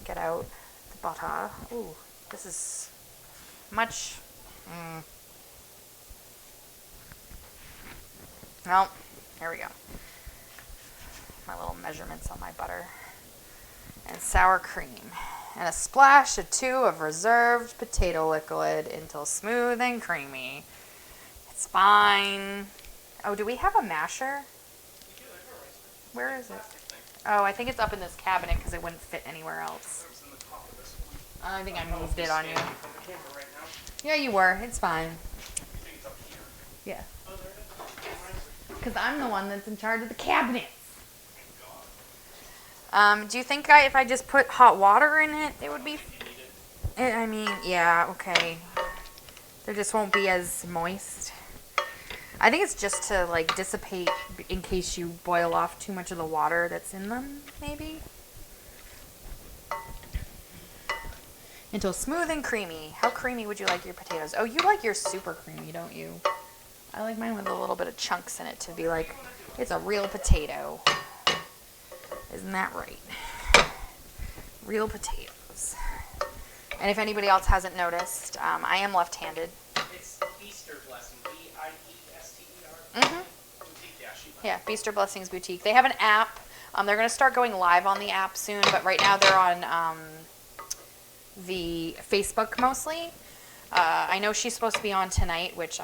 get out the butter. Ooh, this is much. Well, here we go. My little measurements on my butter. And sour cream. And a splash or 2 of reserved potato liquid until smooth and creamy. It's fine. Oh, do we have a masher? Where is it? Oh, I think it's up in this cabinet because it wouldn't fit anywhere else. I think I moved it on you. Yeah, you were. It's fine. Yeah. Because I'm the one that's in charge of the cabinets. Do you think if I just put hot water in it, it would be... I mean, yeah, okay. They just won't be as moist. I think it's just to, like, dissipate in case you boil off too much of the water that's in them, maybe? Until smooth and creamy. How creamy would you like your potatoes? Oh, you like yours super creamy, don't you? I like mine with a little bit of chunks in it to be like, it's a real potato. Isn't that right? Real potatoes. And if anybody else hasn't noticed, I am left-handed. It's Easter Blessing, B-I-E-S-T-E-R. Mm-hmm. Boutique, Yeah, Beaster Blessings Boutique. They have an app. They're going to start going live on the app soon, but right now they're on the Facebook mostly. I know she's supposed to be on tonight, which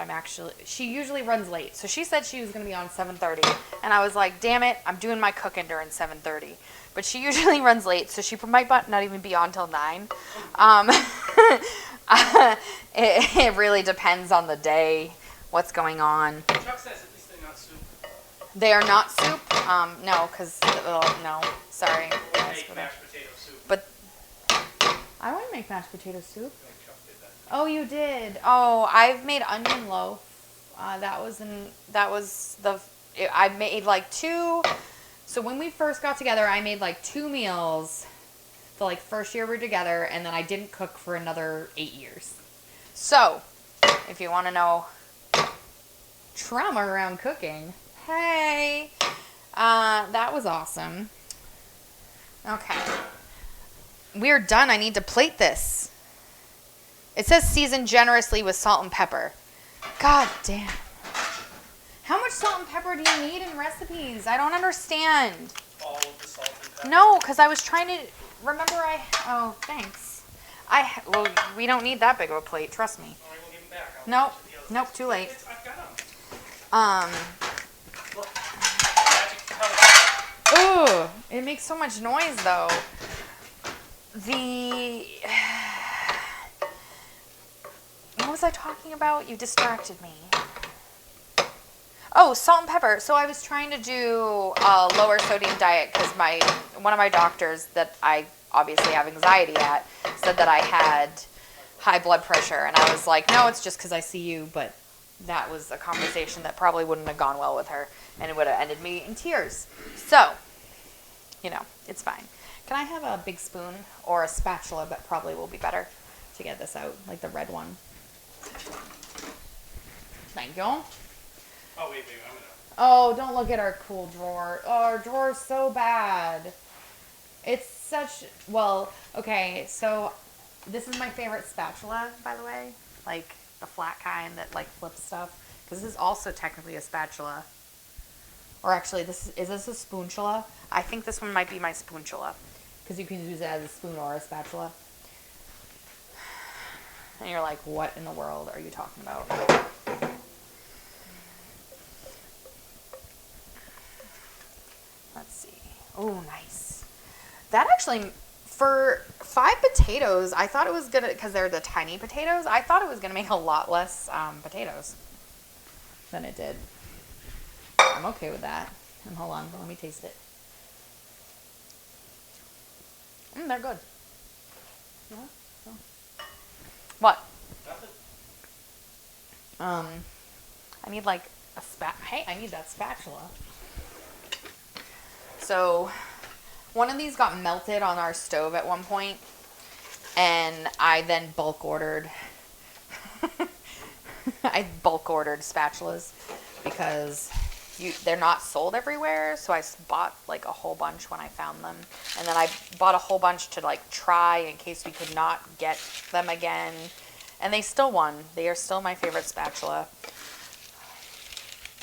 she usually runs late. So she said she was going to be on 7:30. And I was like, damn it, I'm doing my cooking during 7:30. But she usually runs late, so she might not even be on till 9. It really depends on the day, what's going on. Chuck says at least they're not soup. They are not soup? No, because, no, sorry. Make mashed potato soup. But I want to make mashed potato soup. Oh, you did. Oh, I've made onion loaf. I made like 2. So when we first got together, I made like 2 meals the like first year we were together, and then I didn't cook for another 8 years. So, if you want to know trauma around cooking, hey, that was awesome. Okay. we're done. I need to plate this. It says season generously with salt and pepper. God damn. How much salt and pepper do you need in recipes? I don't understand. All of the salt and pepper. No, because I was trying to remember. Oh, thanks. Well, we don't need that big of a plate. Trust me. All right, we'll give them back. Nope. Too late. I've got them. Look, magic Ooh, it makes so much noise though. What was I talking about? You distracted me. Oh, salt and pepper. So I was trying to do a lower sodium diet because one of my doctors that I obviously have anxiety at said that I had high blood pressure, and I was like, no, it's just because I see you. But that was a conversation that probably wouldn't have gone well with her, and it would have ended me in tears. So, it's fine. Can I have a big spoon or a spatula? But probably will be better to get this out, like the red one. Thank you. Oh, wait, I'm gonna... Oh, don't look at our cool drawer. Oh, our drawer's so bad. It's such... Well, okay, so this is my favorite spatula, by the way. Like, the flat kind that, like, flips stuff. Because this is also technically a spatula. Or actually, is this a spoonchula? I think this one might be my spoonchula. Because you can use it as a spoon or a spatula. And you're like, what in the world are you talking about? Let's see. Oh, nice. That actually, for 5 potatoes, I thought it was going to, because they're the tiny potatoes, I thought it was going to make a lot less potatoes than it did. I'm okay with that. And hold on, let me taste it. They're good. Yeah. Oh. What? Nothing. I need like a Hey, I need that spatula. So, one of these got melted on our stove at one point, and I then bulk ordered. I bulk ordered spatulas because they're not sold everywhere. So I bought like a whole bunch when I found them, and then I bought a whole bunch to like try in case we could not get them again. And they still won. They are still my favorite spatula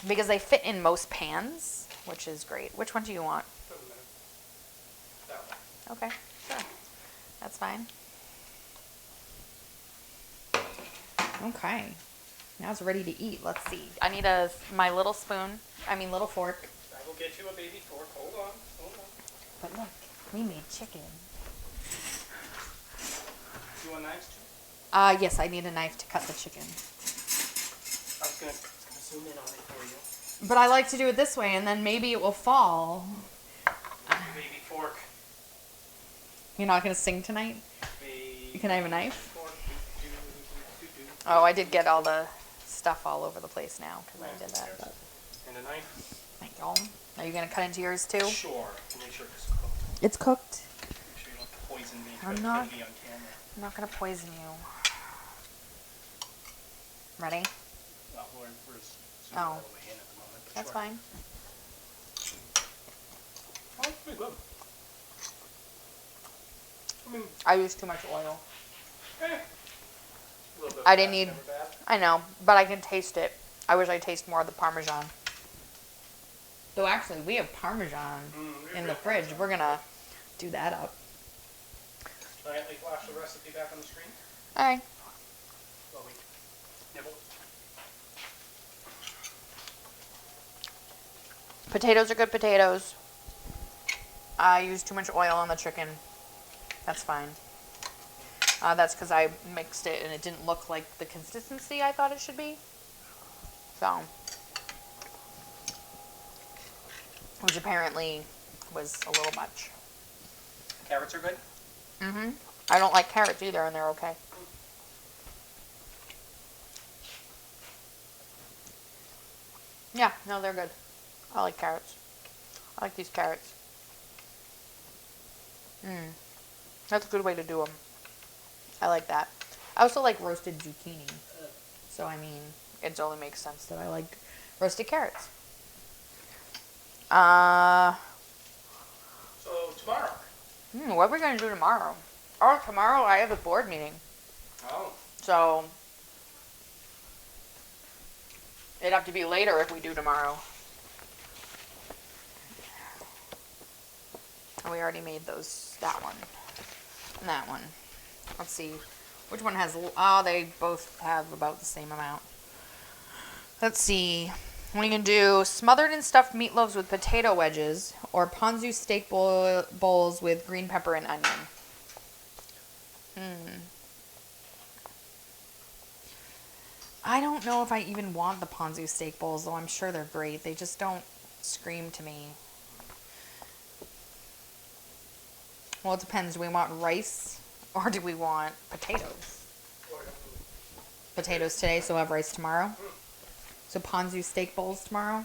because they fit in most pans, which is great. Which one do you want? That one. Okay, sure. That's fine. Okay. Now it's ready to eat. Let's see. I need my little little fork. I will get you a baby fork. Hold on. But look, we made chicken. You want knives too? Yes, I need a knife to cut the chicken. I was gonna zoom in on it for you. But I like to do it this way, and then maybe it will fall. Baby fork. You're not gonna sing tonight? Baby Can I have a knife? Fork. Oh, I did get all the stuff all over the place now because I did that. But. And a knife. Thank you. Are you gonna cut into yours too? Sure. To make sure it's cooked. It's cooked. Make sure you don't poison me. I'm It's not. gonna be on camera. I'm not gonna poison you. Ready? Well, we're zooming all the way in at the moment. But That's sure. fine. Oh, it's pretty good. I mean, I used too much oil. a little bit of I didn't fat's need. never bad. I know, but I can taste it. I wish I taste more of the Parmesan. Though actually, we have Parmesan in the fridge. Parmesan. We're gonna do that up. Can I flash the recipe back on the screen? All right. While we nibble. Potatoes are good potatoes. I used too much oil on the chicken. That's fine. That's because I mixed it and it didn't look like the consistency I thought it should be. So, which apparently was a little much. Carrots are good? Mm-hmm. I don't like carrots either, and they're okay. Yeah, no, they're good. I like carrots. I like these carrots. That's a good way to do them. I like that. I also like roasted zucchini. So, I mean, it only makes sense that I like roasted carrots. So, tomorrow. What are we going to do tomorrow? Oh, tomorrow I have a board meeting. Oh. So it'd have to be later if we do tomorrow. And we already made those, that one and that one. Let's see. Which one has, oh, they both have about the same amount. Let's see. We can do smothered and stuffed meatloaves with potato wedges or ponzu steak bowls with green pepper and onion. I don't know if I even want the ponzu steak bowls, though I'm sure they're great. They just don't scream to me. Well, it depends. Do we want rice or do we want potatoes? Potatoes today, so we'll have rice tomorrow. So ponzu steak bowls tomorrow.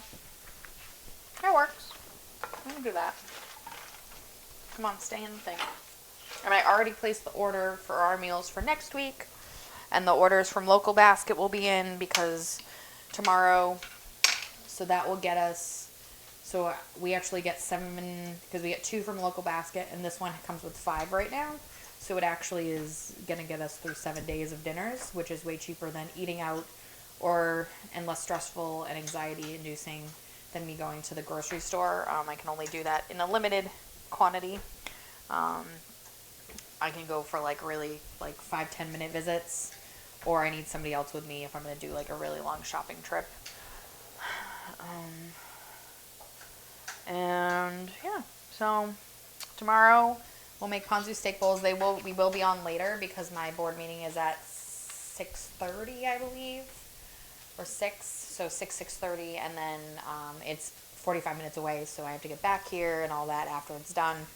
That works. We can do that. Come on, stay in the thing. And I already placed the order for our meals for next week. And the orders from Local Basket will be in because tomorrow, so that will get us, so we actually get 7, because we get 2 from Local Basket, and this one comes with 5 right now. So it actually is going to get us through 7 days of dinners, which is way cheaper than eating out and less stressful and anxiety inducing than me going to the grocery store. I can only do that in a limited quantity. I can go for really 5-10 minute visits, or I need somebody else with me if I'm going to do a really long shopping trip. And yeah, so tomorrow we'll make ponzu steak bowls. We will be on later because my board meeting is at 6:30, I believe, or 6. So 6:30, and then it's 45 minutes away, so I have to get back here and all that after it's done.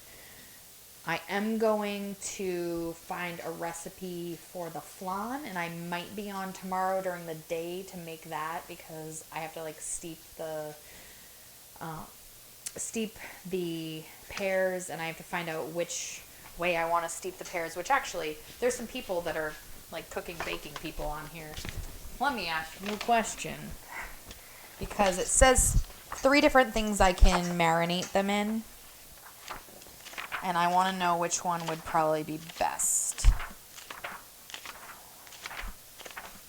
I am going to find a recipe for the flan, and I might be on tomorrow during the day to make that because I have to steep the pears, and I have to find out which way I want to steep the pears, which actually there's some people that are cooking, baking people on here. Let me ask you a question, because it says 3 different things I can marinate them in. And I want to know which one would probably be best.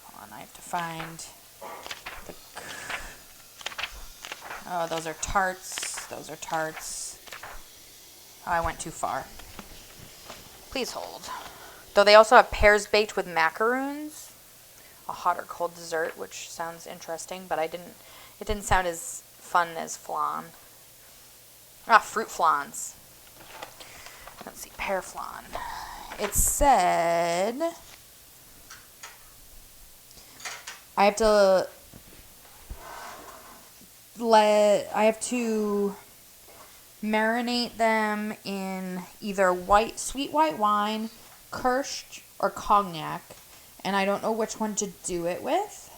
Hold on, I have to find the... Oh, those are tarts. Those are tarts. Oh, I went too far. Please hold. Though they also have pears baked with macaroons. A hot or cold dessert, which sounds interesting, but it didn't sound as fun as flan. Fruit flans. Let's see, pear flan. It said I have to marinate them in either sweet white wine, Kirsch, or cognac, and I don't know which one to do it with.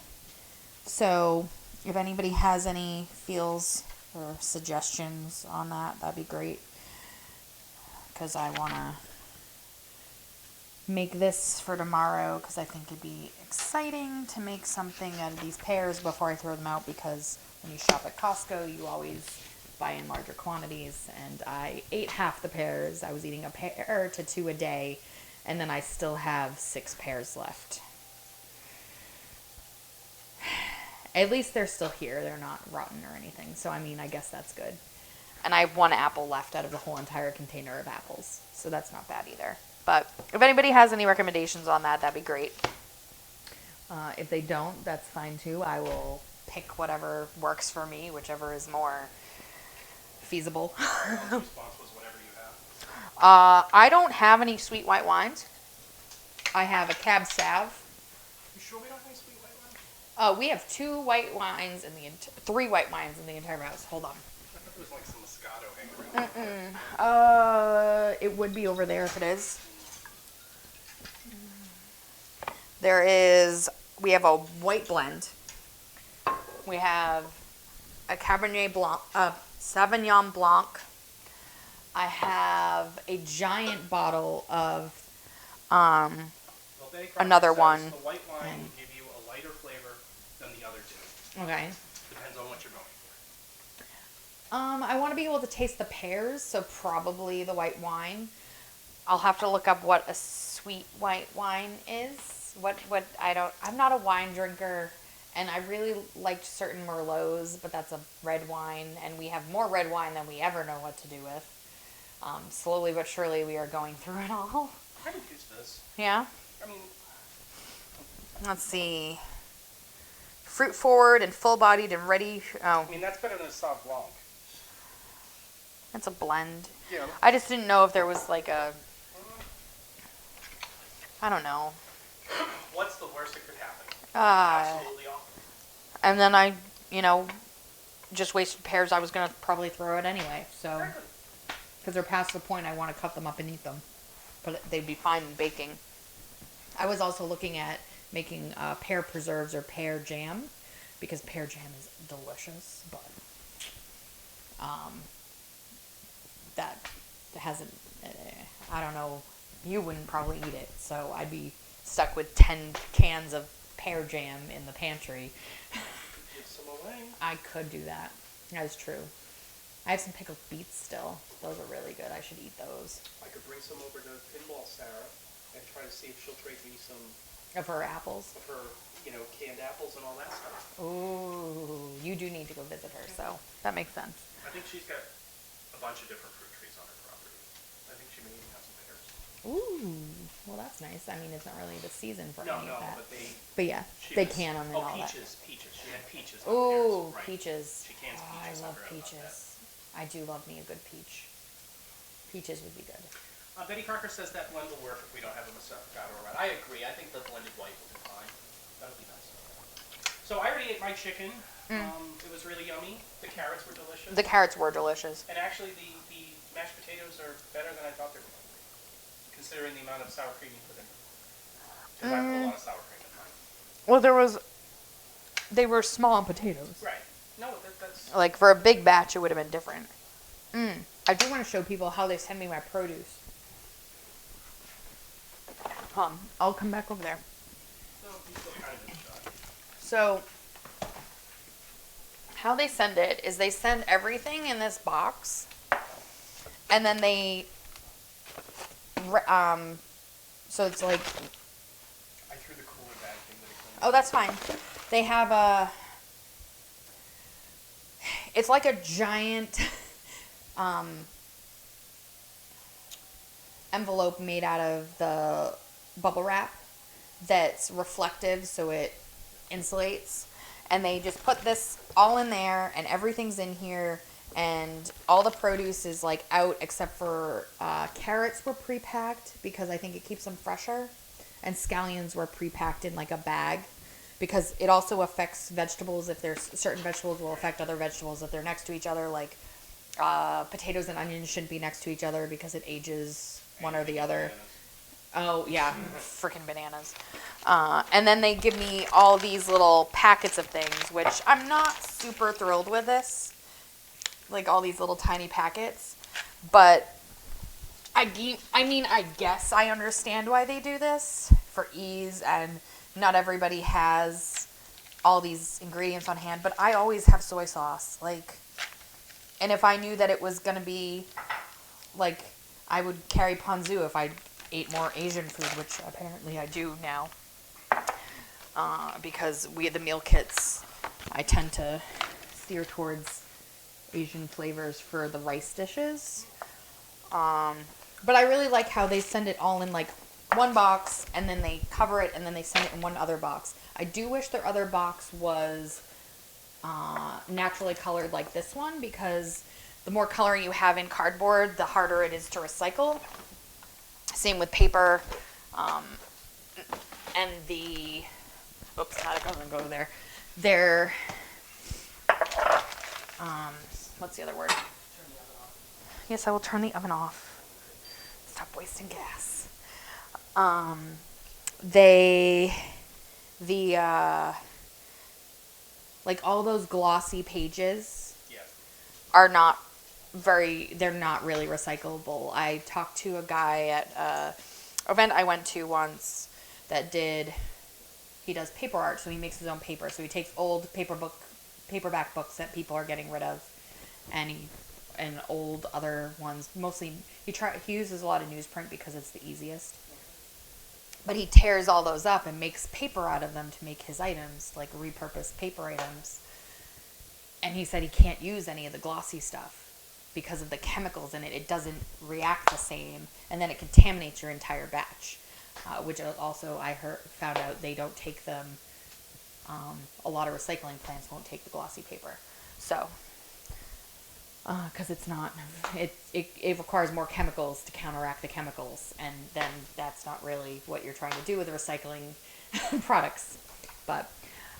So if anybody has any feels or suggestions on that, that'd be great. Because I want to make this for tomorrow, because I think it'd be exciting to make something out of these pears before I throw them out, because when you shop at Costco, you always buy in larger quantities, and I ate half the pears. I was eating a pear to 2 a day, and then I still have 6 pears left. At least they're still here. They're not rotten or anything, so I guess that's good. And I have 1 apple left out of the whole entire container of apples. So that's not bad either. But if anybody has any recommendations on that, that'd be great. If they don't, that's fine too. I will pick whatever works for me, whichever is more feasible. Response was whatever you have. I don't have any sweet white wines. I have a Cab Sav. You sure we don't have any sweet white wine? We have 2 white wines 3 white wines in the entire house. Hold on. I thought there was some Moscato hanging around. It would be over there if it is. We have a white blend. We have a Cabernet Blanc, Sauvignon Blanc. I have a giant bottle of another one. The white wine will give you a lighter flavor than the other 2. Okay. Depends on what you're going for. I want to be able to taste the pears, so probably the white wine. I'll have to look up what a sweet white wine is. I'm not a wine drinker, and I really liked certain Merlots, but that's a red wine, and we have more red wine than we ever know what to do with. Slowly but surely, we are going through it all. I could use this. Yeah? I mean, Let's see. Fruit forward and full bodied and ready. Oh, I mean that's better than a Sauv Blanc. it's a blend. Yeah. I just didn't know if there was like a. I don't know. What's the worst that could happen? Uh, Absolutely awful. And then I, just wasted pears I was going to probably throw it anyway. So, Very good. because they're past the point I want to cut them up and eat them. But they'd be fine in baking. I was also looking at making pear preserves or pear jam. Because pear jam is delicious. But that hasn't, I don't know. You wouldn't probably eat it. So I'd be stuck with 10 cans of pear jam in the pantry. Give some away. I could do that. That is true. I have some pickled beets still. Those are really good. I should eat those. I could bring some over to Pinball Sarah and try to see if she'll trade me some Of her apples. of her, canned apples and all that stuff. Ooh, you do need to go visit her, so that makes sense. I think she's got a bunch of different fruit trees on her property. I think she may even have some pears. Ooh, well that's nice. I mean, it's not really the season for any of that. But yeah, she they was- can them and all that. Peaches. She had peaches. On Ooh, pears, right. peaches. She cans Oh, peaches. I love forgot about peaches. I do love me a good peach. Peaches would be good. that. Betty Crocker says that blend will work if we don't have a Moscato or red. I agree. I think the blended white will be fine. That'll be nice. So I already ate my chicken. It was really yummy. The carrots were delicious. The carrots were delicious. And actually, the mashed potatoes are better than I thought they were going to be, considering the amount of sour cream you put in them. Because I put a lot of sour cream in mine. Well, they were small potatoes. Right. No, that's... Like for a big batch, it would have been different. I do want to show people how they send me my produce. I'll come back over there. No, you still kind of did the job. So, how they send it is they send everything in this box, and then so it's like, I threw the cooler bag thing that it came oh, that's fine. They have it's like a giant, envelope made out of the bubble wrap that's reflective so it insulates, and they just put this all in there and everything's in here, and all the produce is like out except for carrots were pre-packed because I think it keeps them fresher, and scallions were pre-packed in like a bag because it also affects vegetables. If there's certain vegetables will affect other vegetables if they're next to each other, like potatoes and onions shouldn't be next to each other because it ages one or the other. Oh, yeah, freaking bananas. And then they give me all these little packets of things, which I'm not super thrilled with this. Like, all these little tiny packets. But, I guess I understand why they do this. For ease, and not everybody has all these ingredients on hand. But I always have soy sauce. And if I knew that it was going to be, I would carry ponzu if I ate more Asian food, which apparently I do now. Because the meal kits, I tend to steer towards Asian flavors for the rice dishes. But I really like how they send it all in one box, and then they cover it, and then they send it in one other box. I do wish their other box was naturally colored like this one, because the more coloring you have in cardboard, the harder it is to recycle. Same with paper, and the, oops, not gonna go there. They're, what's the other word? Turn the oven off. Yes, I will turn the oven off. Stop wasting gas. All those glossy pages Yeah. are not they're not really recyclable. I talked to a guy at an event I went to once that he does paper art, so he makes his own paper. So he takes old paperback books that people are getting rid of, and he and old other ones. Mostly, he uses a lot of newsprint because it's the easiest. But he tears all those up and makes paper out of them to make his items, like repurposed paper items. And he said he can't use any of the glossy stuff because of the chemicals in it. It doesn't react the same, and then it contaminates your entire batch. Which also found out they don't take them. A lot of recycling plants won't take the glossy paper, so because it requires more chemicals to counteract the chemicals, and then that's not really what you're trying to do with recycling products. But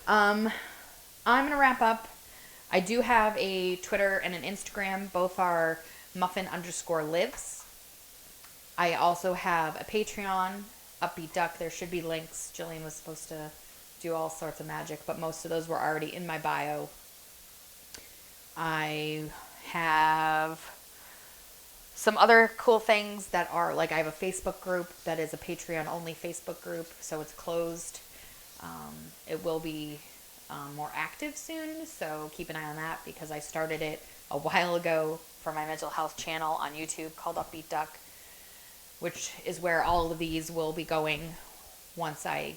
I'm gonna wrap up. I do have a Twitter and an Instagram. Both are muffin_lives. I also have a Patreon, Upbeat Duck. There should be links. Jillian was supposed to do all sorts of magic, but most of those were already in my bio. I have some other cool things that are, like, I have a Facebook group that is a Patreon only Facebook group, so it's closed. It will be more active soon, so keep an eye on that, because I started it a while ago for my mental health channel on YouTube called Upbeat Duck, which is where all of these will be going once I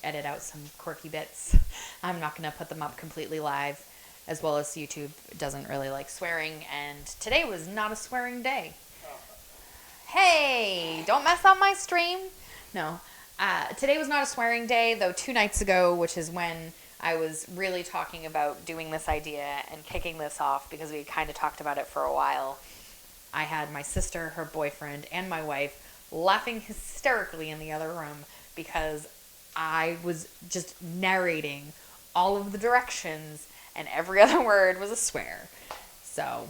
edit out some quirky bits. I'm not going to put them up completely live, as well as YouTube doesn't really like swearing, and today was not a swearing day. Hey, don't mess up my stream. No, today was not a swearing day, though 2 nights ago, which is when I was really talking about doing this idea and kicking this off, because we kind of talked about it for a while. I had my sister, her boyfriend, and my wife laughing hysterically in the other room because I was just narrating all of the directions and every other word was a swear. So,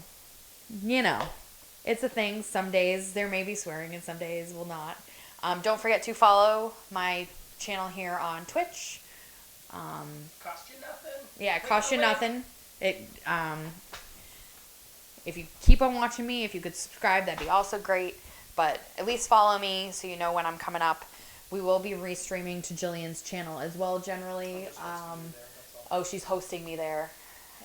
it's a thing. Some days there may be swearing and some days will not. Don't forget to follow my channel here on Twitch. Cost you nothing. Yeah, it costs you nothing. If you keep on watching me, if you could subscribe, that'd be also great. But at least follow me so you know when I'm coming up. We will be restreaming to Jillian's channel as well, generally. She's hosting me there.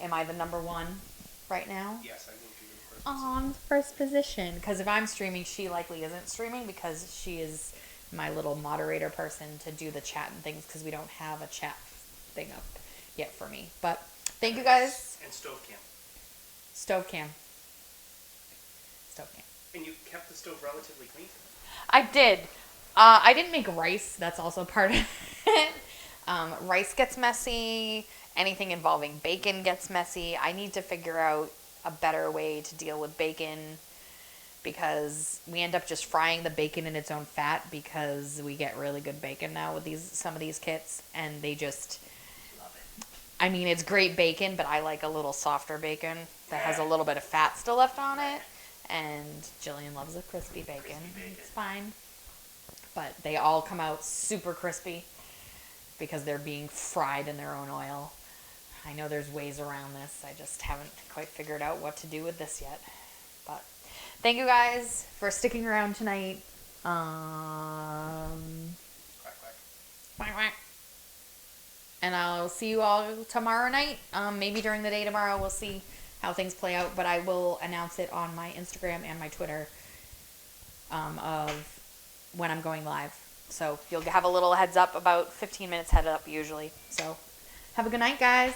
Am I the number one right now? Yes, I moved you to the first I'm first position. Because if I'm streaming, she likely isn't streaming, because she is my little moderator person to do the chat and things, because we don't have a chat thing up yet for me. But thank you guys. And stove cam. Stove cam. And you kept the stove relatively clean? I did. I didn't make rice. That's also part of it. Rice gets messy. Anything involving bacon gets messy. I need to figure out a better way to deal with bacon, because we end up just frying the bacon in its own fat, because we get really good bacon now with some of these kits, and they just Love it. I mean, it's great bacon, but I like a little softer bacon that has a little bit of fat still left on it. And Jillian loves a crispy bacon. It's fine. But they all come out super crispy because they're being fried in their own oil. I know there's ways around this. I just haven't quite figured out what to do with this yet. But thank you guys for sticking around tonight. Quack, quack. Quack, quack. And I'll see you all tomorrow night. Maybe during the day tomorrow. We'll see how things play out. But I will announce it on my Instagram and my Twitter of when I'm going live. So you'll have a little heads up, about 15 minutes head up usually. So have a good night, guys.